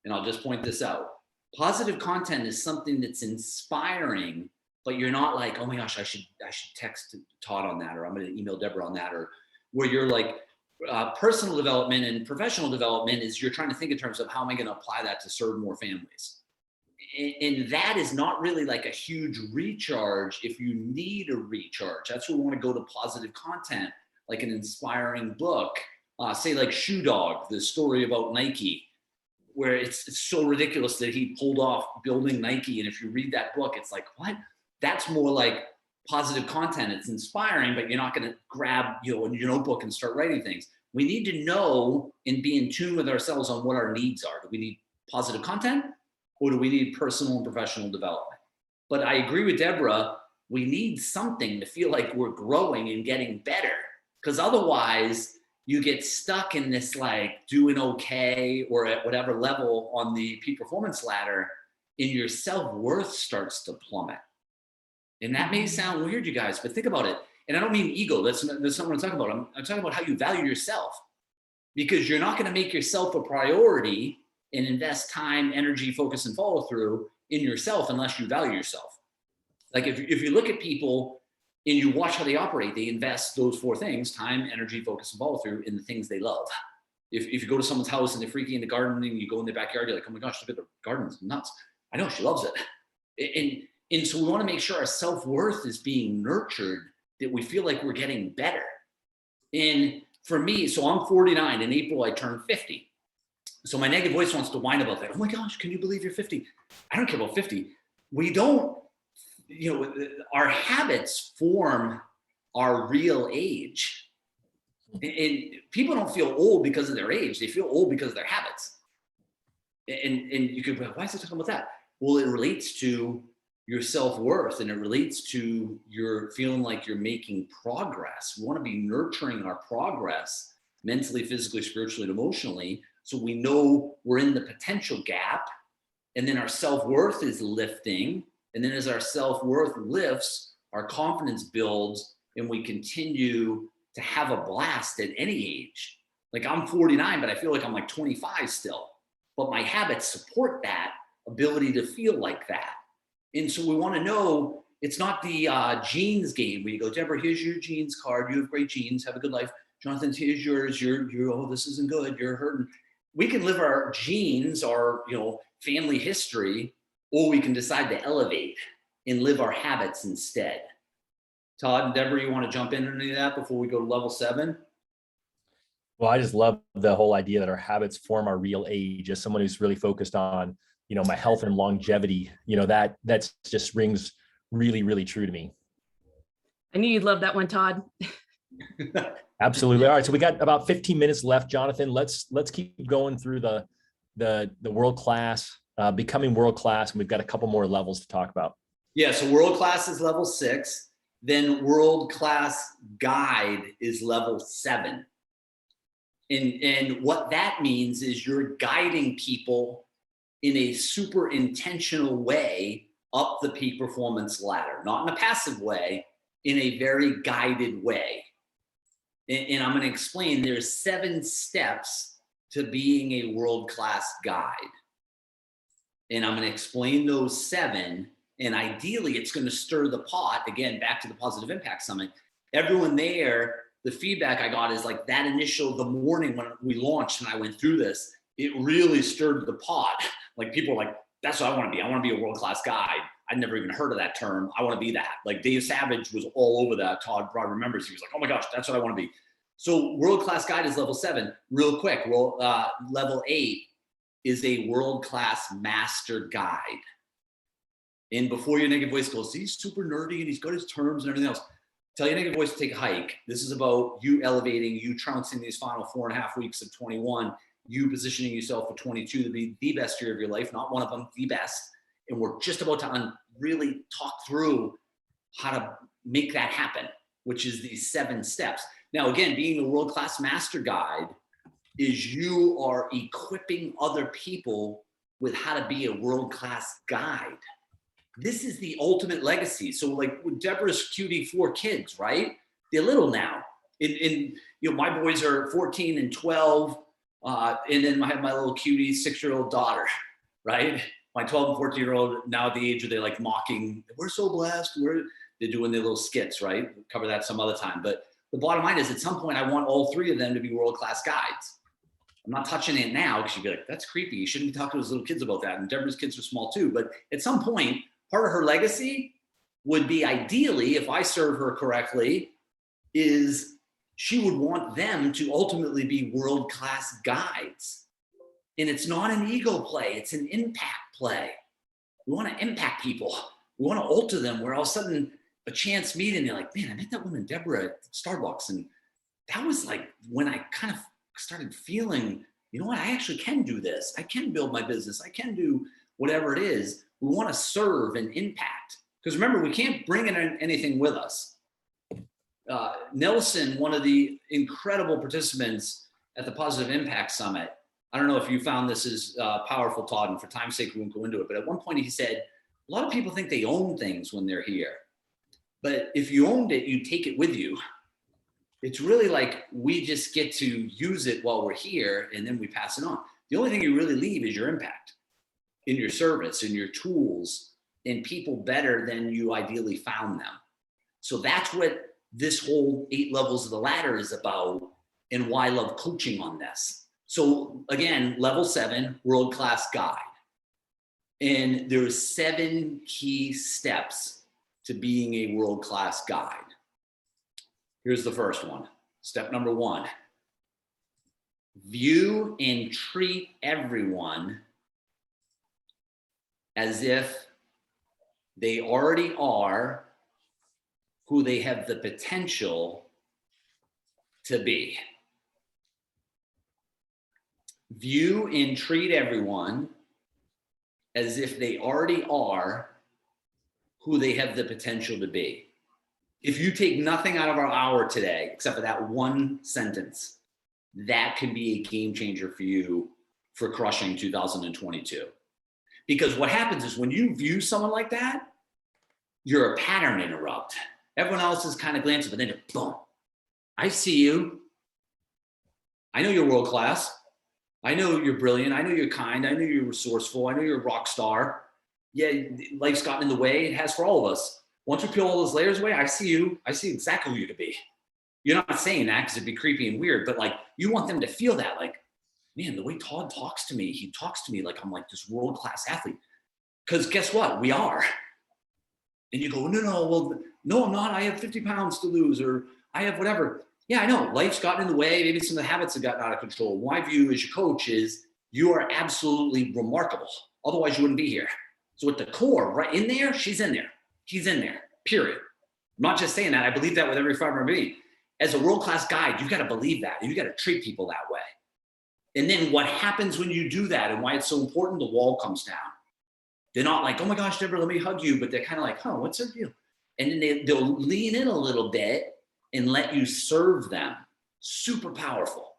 And I'll just point this out. Positive content is something that's inspiring, but you're not like, oh my gosh, I should text Todd on that, or I'm going to email Deborah on that, or where you're like, personal development and professional development is you're trying to think in terms of how am I going to apply that to serve more families. And that is not really like a huge recharge if you need a recharge. That's where we want to go to positive content, like an inspiring book, say like Shoe Dog, the story about Nike, where it's so ridiculous that he pulled off building Nike. And if you read that book, it's like, what? That's more like positive content. It's inspiring, but you're not going to grab your notebook and start writing things. We need to know and be in tune with ourselves on what our needs are. Do we need positive content, or do we need personal and professional development? But I agree with Deborah, we need something to feel like we're growing and getting better, because otherwise you get stuck in this like doing okay or at whatever level on the peak performance ladder, and your self-worth starts to plummet. And that may sound weird, you guys, but think about it. And I don't mean ego. That's not what I'm talking about. I'm talking about how you value yourself, because you're not going to make yourself a priority and invest time, energy, focus, and follow through in yourself unless you value yourself. Like if you look at people and you watch how they operate, they invest those 4 things: time, energy, focus, and follow through in the things they love. If you go to someone's house and they're freaky into gardening, you go in their backyard, you're like, oh my gosh, look at the garden, it's nuts. I know, she loves it. And so we want to make sure our self-worth is being nurtured, that we feel like we're getting better. And for me, so I'm 49. In April, I turned 50. So my negative voice wants to whine about that. Oh my gosh, can you believe you're 50? I don't care about 50. We don't, our habits form our real age. And people don't feel old because of their age. They feel old because of their habits. And you could be like, why is he talking about that? Well, it relates to your self-worth, and it relates to your feeling like you're making progress. We want to be nurturing our progress mentally, physically, spiritually, and emotionally, so we know we're in the potential gap, and then our self-worth is lifting. And then as our self-worth lifts, our confidence builds, and we continue to have a blast at any age. Like I'm 49, but I feel like I'm like 25 still. But my habits support that ability to feel like that. And so we want to know, it's not the genes game where you go, Deborah, here's your genes card. You have great genes. Have a good life. Jonathan, here's yours. You're oh, this isn't good. You're hurting. We can live our genes, our family history, or we can decide to elevate and live our habits instead. Todd and Deborah, you want to jump in on any of that before we go to level 7? Well, I just love the whole idea that our habits form our real age. As someone who's really focused on, my health and longevity, that's just rings really, really true to me. I knew you'd love that one, Todd. Absolutely. All right. So we got about 15 minutes left, Jonathan. Let's keep going through the world class, becoming world class. And we've got a couple more levels to talk about. Yeah. So world class is level 6. Then world class guide is level 7. And what that means is you're guiding people in a super intentional way up the peak performance ladder, not in a passive way, in a very guided way. And I'm going to explain there's 7 steps to being a world-class guide. And I'm going to explain those 7. And ideally, it's going to stir the pot. Again, back to the Positive Impact Summit. Everyone there, the feedback I got is like that initial, the morning when we launched and I went through this, it really stirred the pot. Like people are like, that's what I want to be. I want to be a world-class guide. I'd never even heard of that term. I want to be that. Like Dave Savage was all over that. Todd probably remembers. He was like, oh my gosh, that's what I want to be. So world-class guide is level 7. Real quick, level 8 is a world-class master guide. And before your negative voice goes, he's super nerdy and he's got his terms and everything else. Tell your negative voice to take a hike. This is about you elevating, you trouncing these final 4.5 weeks of 21, you positioning yourself for 22 to be the best year of your life, not one of them, the best. And we're just about to really talk through how to make that happen, which is these 7 steps. Now, again, being the world-class master guide is you are equipping other people with how to be a world-class guide. This is the ultimate legacy. So like with Deborah's cutie 4 kids, right? They're little now. My boys are 14 and 12. And then I have my little cutie 6-year-old daughter, right? My 12 and 14-year-old now at the age where they're like mocking, we're so blessed. They're doing their little skits, right? We'll cover that some other time. But the bottom line is at some point, I want all 3 of them to be world-class guides. I'm not touching it now because you'd be like, that's creepy. You shouldn't be talking to those little kids about that. And Deborah's kids are small too. But at some point, part of her legacy would be ideally, if I serve her correctly, is she would want them to ultimately be world-class guides. And it's not an ego play, it's an impact play. We want to impact people. We want to alter them where all of a sudden a chance meeting, they're like, man, I met that woman, Deborah, at Starbucks. And that was like when I kind of started feeling, you know what, I actually can do this. I can build my business. I can do whatever it is. We want to serve and impact. Because remember, we can't bring in anything with us. Nelson, one of the incredible participants at the Positive Impact Summit, I don't know if you found this as powerful, Todd, and for time's sake, we won't go into it. But at one point he said, a lot of people think they own things when they're here. But if you owned it, you take it with you. It's really like we just get to use it while we're here and then we pass it on. The only thing you really leave is your impact in your service, in your tools, in people better than you ideally found them. So that's what this whole 8 levels of the ladder is about and why I love coaching on this. So again, level 7, world-class guide. And there's 7 key steps to being a world-class guide. Here's the first one. Step number 1, view and treat everyone as if they already are who they have the potential to be. View and treat everyone as if they already are who they have the potential to be. If you take nothing out of our hour today, except for that one sentence, that can be a game changer for you for crushing 2022. Because what happens is when you view someone like that, you're a pattern interrupt. Everyone else is kind of glancing, but then boom, I see you. I know you're world class. I know you're brilliant. I know you're kind. I know you're resourceful. I know you're a rock star. Yeah, life's gotten in the way. It has for all of us. Once we peel all those layers away, I see you. I see exactly who you could be. You're not saying that because it'd be creepy and weird, but like you want them to feel that, like, man, the way Todd talks to me, he talks to me like I'm like this world-class athlete. Because guess what? We are. And you go, no, well, no, I'm not. I have 50 pounds to lose, or I have whatever. Yeah, I know. Life's gotten in the way. Maybe some of the habits have gotten out of control. My view as your coach is you are absolutely remarkable. Otherwise, you wouldn't be here. So at the core, right in there, she's in there. He's in there, period. I'm not just saying that. I believe that with every fiber of me. As a world-class guide, you've got to believe that. And you've got to treat people that way. And then what happens when you do that and why it's so important, the wall comes down. They're not like, oh my gosh, Deborah, let me hug you. But they're kind of like, huh, what's her deal? And then they'll lean in a little bit and let you serve them. Super powerful.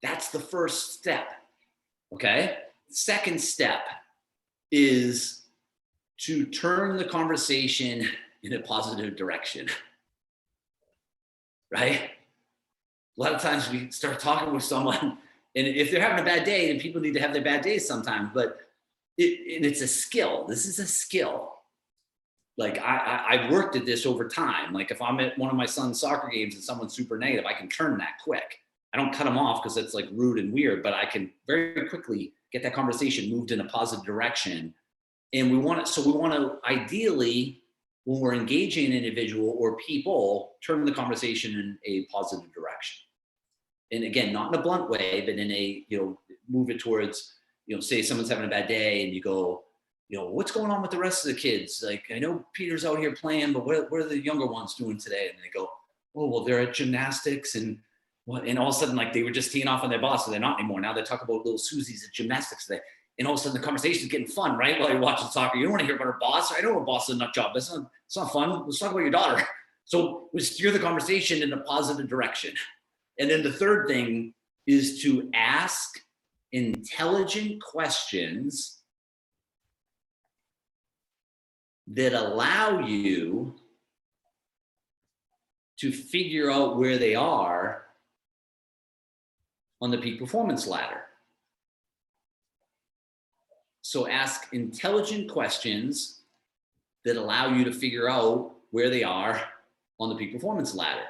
That's the first step. Okay. Second step is to turn the conversation in a positive direction. Right? A lot of times we start talking with someone, and if they're having a bad day, then people need to have their bad days sometimes, but it's a skill. This is a skill. Like I've worked at this over time. Like if I'm at one of my son's soccer games and someone's super negative, I can turn that quick. I don't cut them off because it's like rude and weird, but I can very quickly get that conversation moved in a positive direction. And we want to ideally, when we're engaging an individual or people, turn the conversation in a positive direction. And again, not in a blunt way, but in a, move it towards, say someone's having a bad day and you go, what's going on with the rest of the kids? Like, I know Peter's out here playing, but what are the younger ones doing today? And they go, oh, well, they're at gymnastics and what? And all of a sudden, like they were just teeing off on their boss, so they're not anymore. Now they're talking about little Susie's at gymnastics today. And all of a sudden the conversation is getting fun, right? While you're watching soccer, you don't want to hear about her boss. I know her boss is a nut job. It's not fun. Let's talk about your daughter. So we steer the conversation in a positive direction. And then the third thing is to ask intelligent questions that allow you to figure out where they are on the peak performance ladder. So ask intelligent questions that allow you to figure out where they are on the peak performance ladder.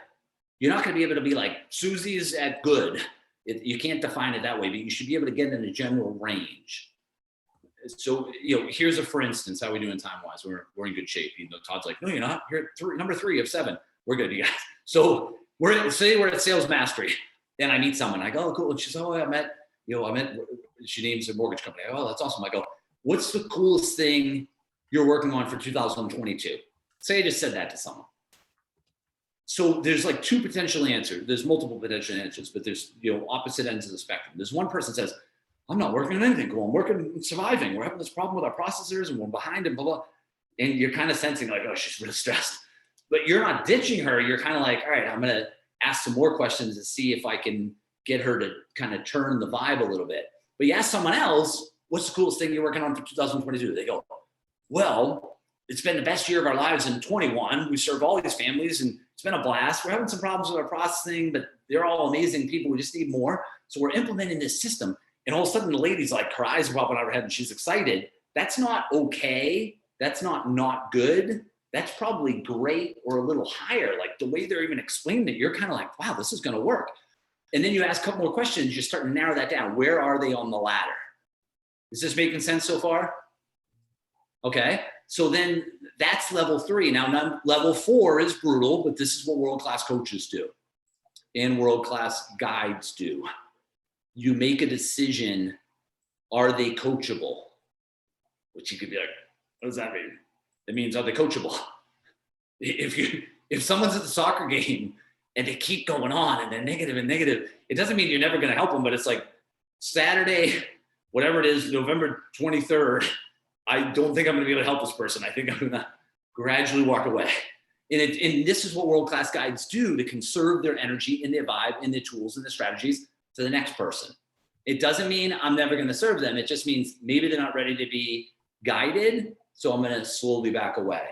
You're not going to be able to be like, Susie's at good. You can't define it that way, but you should be able to get in a general range. So, here's a for instance, how we doing time-wise. We're in good shape. Todd's like, no, you're not. You're at number 3 of 7. We're good, you guys. So we're at Sales Mastery, and I meet someone. I go, oh, cool. And she's, oh, I met, she names a mortgage company. Oh, that's awesome. I go, what's the coolest thing you're working on for 2022? Say I just said that to someone. So there's like 2 potential answers. There's multiple potential answers, but there's, opposite ends of the spectrum. There's one person says, I'm not working on anything cool. I'm working on surviving. We're having this problem with our processors and we're behind and blah, blah. And you're kind of sensing like, oh, she's really stressed. But you're not ditching her. You're kind of like, all right, I'm going to ask some more questions and see if I can get her to kind of turn the vibe a little bit. But you ask someone else, what's the coolest thing you're working on for 2022? They go, well, it's been the best year of our lives in 21. We serve all these families and it's been a blast. We're having some problems with our processing, but they're all amazing people. We just need more. So we're implementing this system. And all of a sudden the lady's like, her eyes are popping out of her head and she's excited. That's not okay. That's not good. That's probably great or a little higher. Like the way they're even explaining it, you're kind of like, wow, this is going to work. And then you ask a couple more questions, you start to narrow that down. Where are they on the ladder? Is this making sense so far? Okay. So then that's level 3. Now, level 4 is brutal, but this is what world-class coaches do and world-class guides do. You make a decision, are they coachable? Which you could be like, what does that mean? It means, are they coachable? If someone's at the soccer game and they keep going on and they're negative and negative, it doesn't mean you're never going to help them, but it's like Saturday, whatever it is, November 23rd, I don't think I'm going to be able to help this person. I think I'm going to gradually walk away. And this is what world-class guides do to conserve their energy and their vibe and their tools and their strategies to the next person. It doesn't mean I'm never going to serve them. It just means maybe they're not ready to be guided. So I'm going to slowly back away.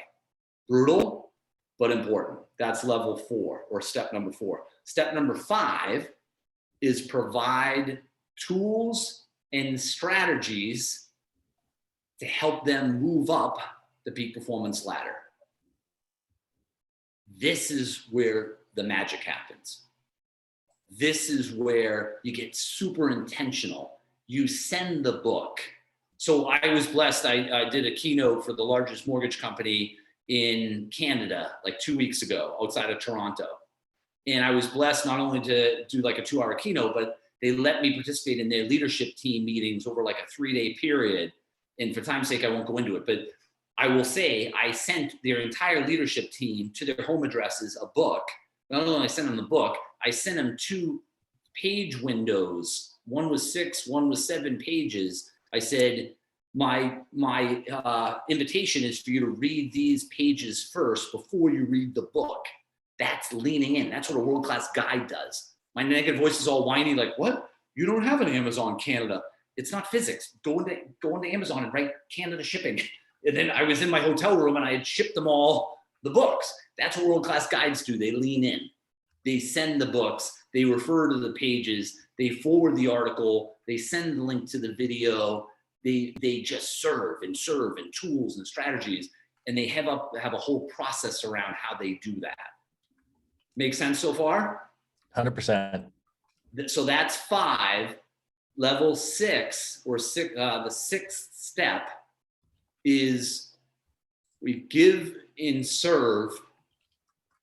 Brutal, but important. That's level 4 or step number 4. Step number 5 is provide tools and strategies to help them move up the peak performance ladder. This is where the magic happens. This is where you get super intentional. You send the book. So I was blessed. I did a keynote for the largest mortgage company in Canada like 2 weeks ago outside of Toronto. And I was blessed not only to do like a 2-hour keynote, but they let me participate in their leadership team meetings over like a 3-day period. And for time's sake, I won't go into it, but I will say I sent their entire leadership team to their home addresses a book. Not only did I send them the book, I sent them 2 page windows. One was 6, one was 7 pages. I said, my invitation is for you to read these pages first before you read the book. That's leaning in. That's what a world-class guide does. My negative voice is all whiny, like, what? You don't have an Amazon Canada. It's not physics. Go into Amazon and write Canada shipping. And then I was in my hotel room and I had shipped them all the books. That's what world-class guides do. They lean in. They send the books. They refer to the pages. They forward the article. They send the link to the video. They just serve and tools and strategies. And they have a whole process around how they do that. Make sense so far? 100%. So that's 5. Level 6, or the 6th step is we give and serve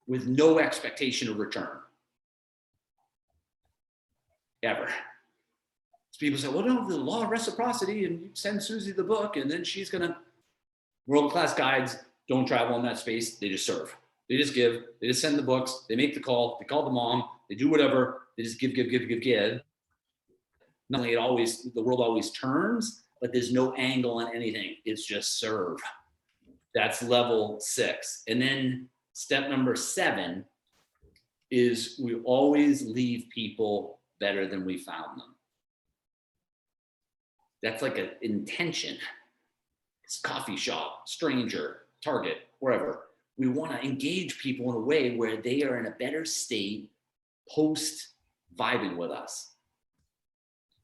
with no expectation of return. Ever. So people say, well, no, the law of reciprocity, and you send Susie the book and then she's gonna. World-class guides don't travel in that space. They just serve. They just give. They just send the books. They make the call. They call the mom. They do whatever. They just give. Not only the world always turns, but there's no angle on anything. It's just serve. That's level 6. And then step number 7 is we always leave people better than we found them. That's like an intention. It's coffee shop, stranger, Target, wherever. We want to engage people in a way where they are in a better state post vibing with us.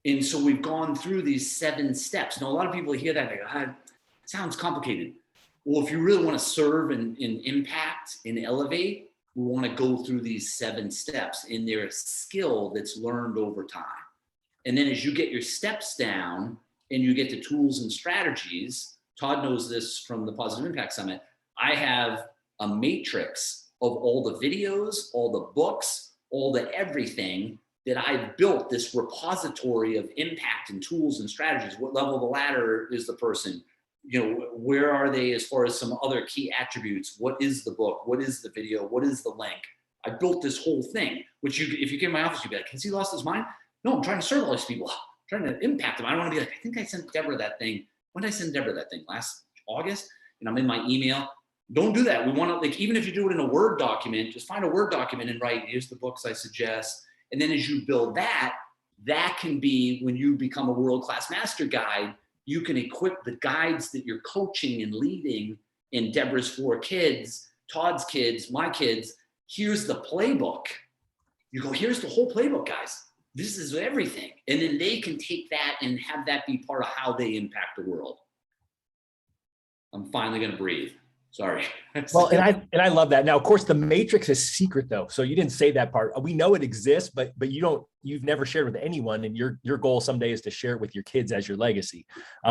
And so we've gone through these 7 steps. Now, a lot of people hear that, they go, it sounds complicated. Well, if you really want to serve and impact and elevate, we want to go through these 7 steps. And they're a skill that's learned over time. And then as you get your steps down and you get to tools and strategies, Todd knows this from the Positive Impact Summit, I have a matrix of all the videos, all the books, all the everything that I've built, this repository of impact and tools and strategies. What level of the ladder is the person? Where are they as far as some other key attributes? What is the book? What is the video? What is the link? I built this whole thing, which if you came to my office, you'd be like, has he lost his mind? No, I'm trying to serve all these people. I'm trying to impact them. I don't want to be like, I think I sent Deborah that thing. When did I send Deborah that thing? Last August? And I'm in my email. Don't do that. We want to, even if you do it in a Word document, just find a Word document and write, here's the books I suggest. And then as you build that can be when you become a world-class master guide, you can equip the guides that you're coaching and leading in Deborah's 4 kids, Todd's kids, my kids. Here's the playbook. You go, here's the whole playbook, guys. This is everything. And then they can take that and have that be part of how they impact the world. I'm finally going to breathe. Sorry. Well, and I love that. Now, of course, the matrix is secret though. So you didn't say that part. We know it exists, but you've never shared with anyone. And your goal someday is to share it with your kids as your legacy,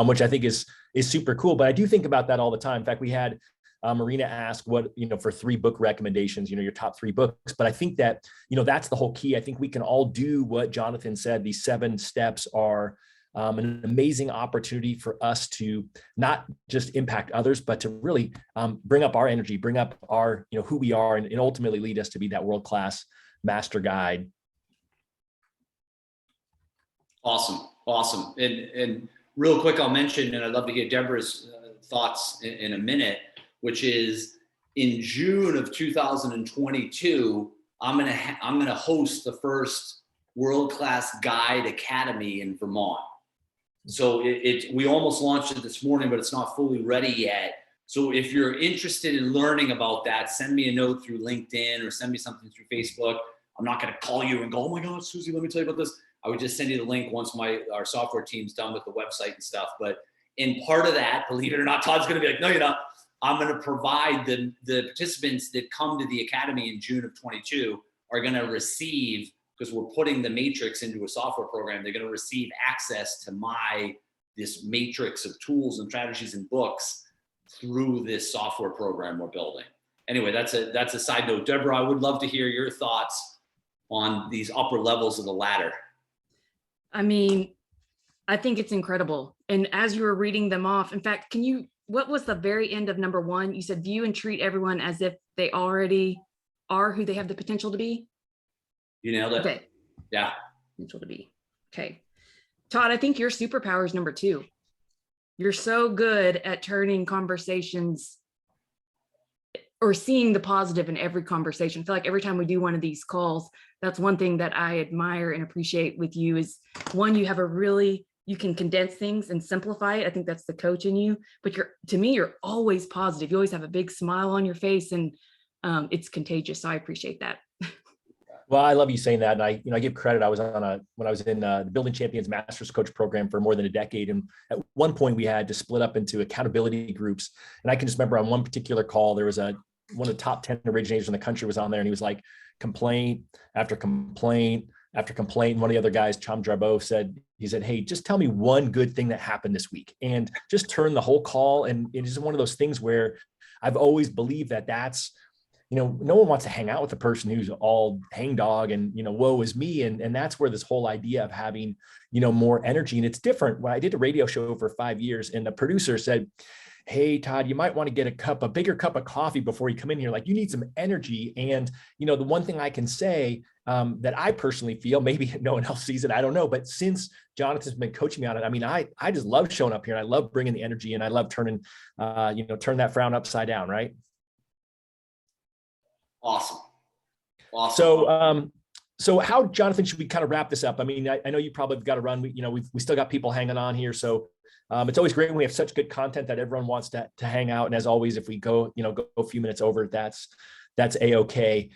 which I think is super cool. But I do think about that all the time. In fact, we had Marina ask what, for 3 book recommendations, your top 3 books. But I think that, that's the whole key. I think we can all do what Jonathan said. These 7 steps are an amazing opportunity for us to not just impact others, but to really bring up our energy, bring up our, who we are, and ultimately lead us to be that world-class master guide. Awesome. And real quick, I'll mention, and I'd love to hear Deborah's thoughts in a minute, which is in June of 2022, I'm gonna host the first World-Class Guide Academy in Vermont. So we almost launched it this morning, but it's not fully ready yet. So if you're interested in learning about that, send me a note through LinkedIn or send me something through Facebook. I'm not going to call you and go, oh my God, Susie, let me tell you about this. I would just send you the link once our software team's done with the website and stuff. But in part of that, believe it or not, Todd's going to be like, no, you're not. I'm going to provide the participants that come to the Academy in June of 22 are going to receive, because we're putting the matrix into a software program, they're going to receive access to this matrix of tools and strategies and books through this software program we're building. Anyway, that's a side note. Deborah, I would love to hear your thoughts on these upper levels of the ladder. I mean, I think it's incredible. And as you were reading them off, in fact, what was the very end of number 1? You said view and treat everyone as if they already are who they have the potential to be. You nailed it. Okay. Yeah. Potential to be. Okay. Todd, I think your superpower is number 2. You're so good at turning conversations or seeing the positive in every conversation. I feel like every time we do one of these calls, that's one thing that I admire and appreciate with you is, one, you can condense things and simplify it. I think that's the coach in you, but to me, you're always positive. You always have a big smile on your face, and it's contagious. So I appreciate that. Well, I love you saying that. And I give credit. When I was in the Building Champions Masters Coach program for more than a decade. And at one point we had to split up into accountability groups. And I can just remember on one particular call, there was one of the top 10 originators in the country was on there, and he was like, complaint after complaint after complaint. And one of the other guys, Cham Jarbo, said, hey, just tell me one good thing that happened this week, and just turn the whole call. And it's just one of those things where I've always believed that that's, no one wants to hang out with a person who's all hangdog and, woe is me. And that's where this whole idea of having, more energy. And it's different. When I did a radio show for 5 years, and the producer said, hey, Todd, you might want to get a bigger cup of coffee before you come in here. Like, you need some energy. And, the one thing I can say that I personally feel, maybe no one else sees it, I don't know, but since Jonathan's been coaching me on it, I mean, I just love showing up here, and I love bringing the energy, and I love turn that frown upside down. Right. Awesome. So how, Jonathan, should we kind of wrap this up? I mean, I know you probably have got to run. We still got people hanging on here. So it's always great when we have such good content that everyone wants to hang out. And as always, if we go a few minutes over, that's A-okay.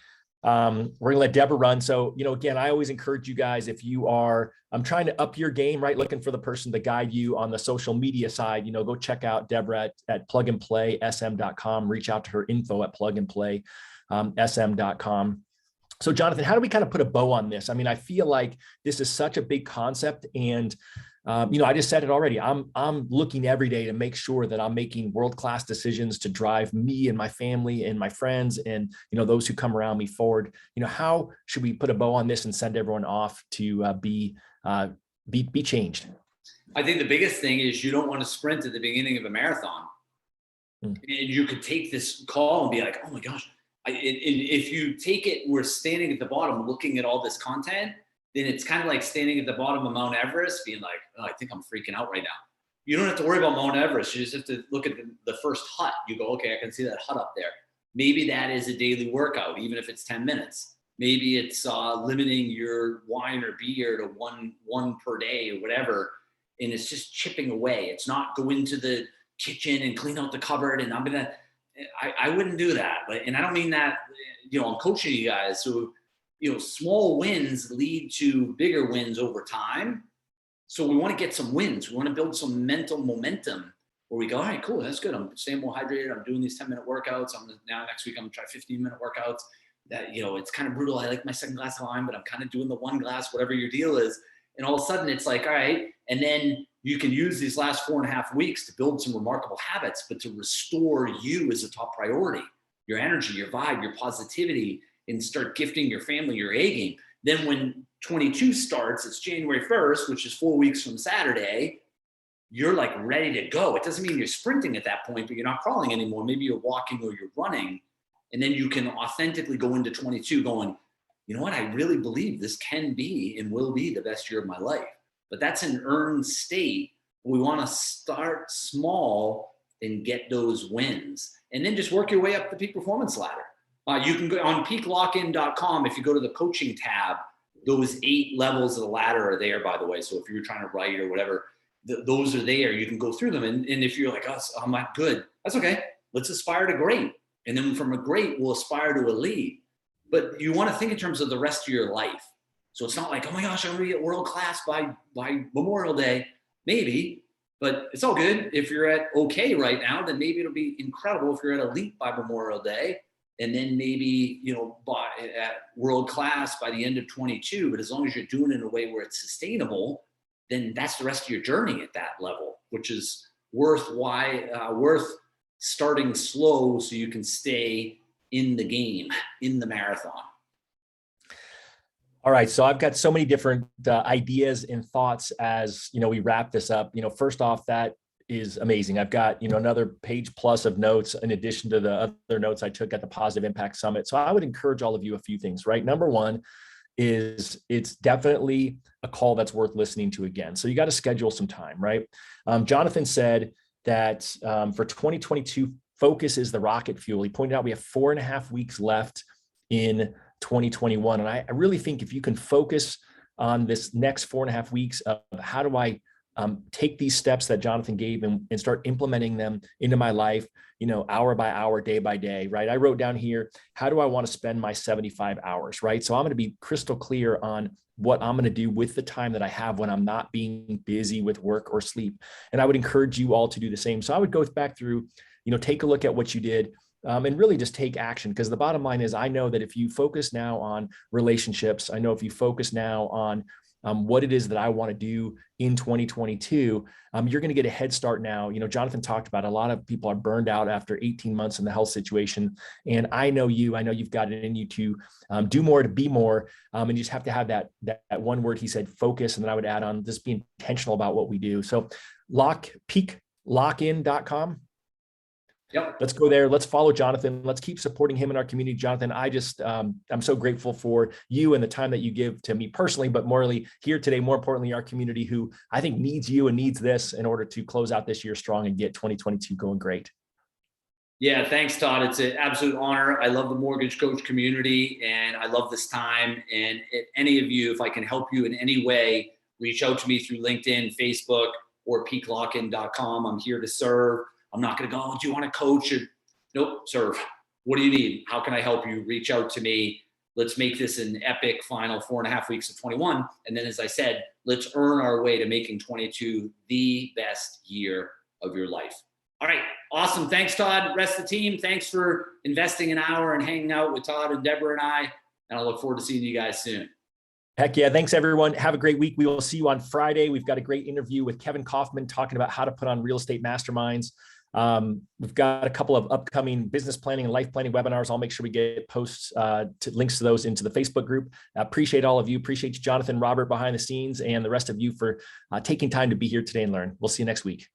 We're gonna let Deborah run. So, again, I always encourage you guys, if you are, I'm trying to up your game, right? Looking for the person to guide you on the social media side, go check out Deborah at plugandplaysm.com, reach out to her, info at plugandplaysm.com. So Jonathan, how do we kind of put a bow on this? I mean, I feel like this is such a big concept, and I just said it already. I'm looking every day to make sure that I'm making world-class decisions to drive me and my family and my friends and those who come around me forward. How should we put a bow on this and send everyone off to be changed? I think the biggest thing is you don't want to sprint at the beginning of a marathon. And you could take this call and be like, oh my gosh. If you take it, we're standing at the bottom looking at all this content, then it's kind of like standing at the bottom of Mount Everest being like, oh, I think I'm freaking out right now. You don't have to worry about Mount Everest. You just have to look at the first hut. You go, okay, I can see that hut up there. Maybe that is a daily workout, even if it's 10 minutes. Maybe it's limiting your wine or beer to one per day or whatever. And it's just chipping away. It's not go into the kitchen and clean out the cupboard and I wouldn't do that. And I don't mean that, I'm coaching you guys. So, small wins lead to bigger wins over time. So we want to get some wins. We want to build some mental momentum where we go, all right, cool, that's good. I'm staying more hydrated. I'm doing these 10-minute workouts. Next week, I'm going to try 15-minute workouts. That, it's kind of brutal. I like my second glass of wine, but I'm kind of doing the one glass, whatever your deal is. And all of a sudden it's like, all right. And then you can use these last 4.5 weeks to build some remarkable habits, but to restore you as a top priority, your energy, your vibe, your positivity, and start gifting your family your A game. Then when 22 starts, it's January 1st, which is 4 weeks from Saturday, you're like ready to go. It doesn't mean you're sprinting at that point, but you're not crawling anymore. Maybe you're walking or you're running. And then you can authentically go into 22 going, you know what? I really believe this can be and will be the best year of my life. But that's an earned state. We want to start small and get those wins, and then just work your way up the peak performance ladder. You can go on peaklockin.com. If you go to the coaching tab, those 8 levels of the ladder are there, by the way. So if you're trying to write or whatever, those are there. You can go through them. And if you're like, oh, I'm not good, that's okay. Let's aspire to great. And then from a great, we'll aspire to elite. But you want to think in terms of the rest of your life. So it's not like, oh my gosh, I'm going to get world class by Memorial Day. Maybe, but it's all good. If you're at okay right now, then maybe it'll be incredible if you're at elite by Memorial Day. And then maybe, at world class by the end of 22. But as long as you're doing it in a way where it's sustainable, then that's the rest of your journey at that level, which is worth starting slow so you can stay in the game, in the marathon? All right, so I've got so many different ideas and thoughts as we wrap this up. First off, that is amazing. I've got another page plus of notes in addition to the other notes I took at the Positive Impact Summit. So I would encourage all of you a few things, right? Number one is it's definitely a call that's worth listening to again. So you got to schedule some time, right? Jonathan said that for 2022, focus is the rocket fuel. He pointed out we have 4.5 weeks left in 2021. And I really think if you can focus on this next 4.5 weeks of how do I take these steps that Jonathan gave and start implementing them into my life, hour by hour, day by day, right? I wrote down here, how do I want to spend my 75 hours, right? So I'm going to be crystal clear on what I'm going to do with the time that I have when I'm not being busy with work or sleep. And I would encourage you all to do the same. So I would go back through, take a look at what you did. And really just take action, because the bottom line is I know that if you focus now on relationships, I know if you focus now on what it is that I want to do in 2022, you're going to get a head start now. Jonathan talked about a lot of people are burned out after 18 months in the health situation. And I know you've got it in you to do more, to be more. And you just have to have that one word he said, focus. And then I would add on just be intentional about what we do. So peaklockin.com. Yep. Let's go there. Let's follow Jonathan. Let's keep supporting him in our community. Jonathan, I'm so grateful for you and the time that you give to me personally, but morally here today, more importantly, our community who I think needs you and needs this in order to close out this year strong and get 2022 going great. Yeah, thanks, Todd. It's an absolute honor. I love the Mortgage Coach community and I love this time. And if any of you, if I can help you in any way, reach out to me through LinkedIn, Facebook, or peaklockin.com. I'm here to serve. I'm not going to go, oh, do you want to coach? Nope, serve. What do you need? How can I help you? Reach out to me. Let's make this an epic final 4.5 weeks of 21. And then, as I said, let's earn our way to making 22 the best year of your life. All right. Awesome. Thanks, Todd. Rest of the team. Thanks for investing an hour and hanging out with Todd and Deborah and I. And I look forward to seeing you guys soon. Heck yeah. Thanks, everyone. Have a great week. We will see you on Friday. We've got a great interview with Kevin Kaufman talking about how to put on real estate masterminds. We've got a couple of upcoming business planning and life planning webinars. I'll make sure we get posts, links to those into the Facebook group. Appreciate all of you. Appreciate you, Jonathan, Robert behind the scenes, and the rest of you for taking time to be here today and learn. We'll see you next week.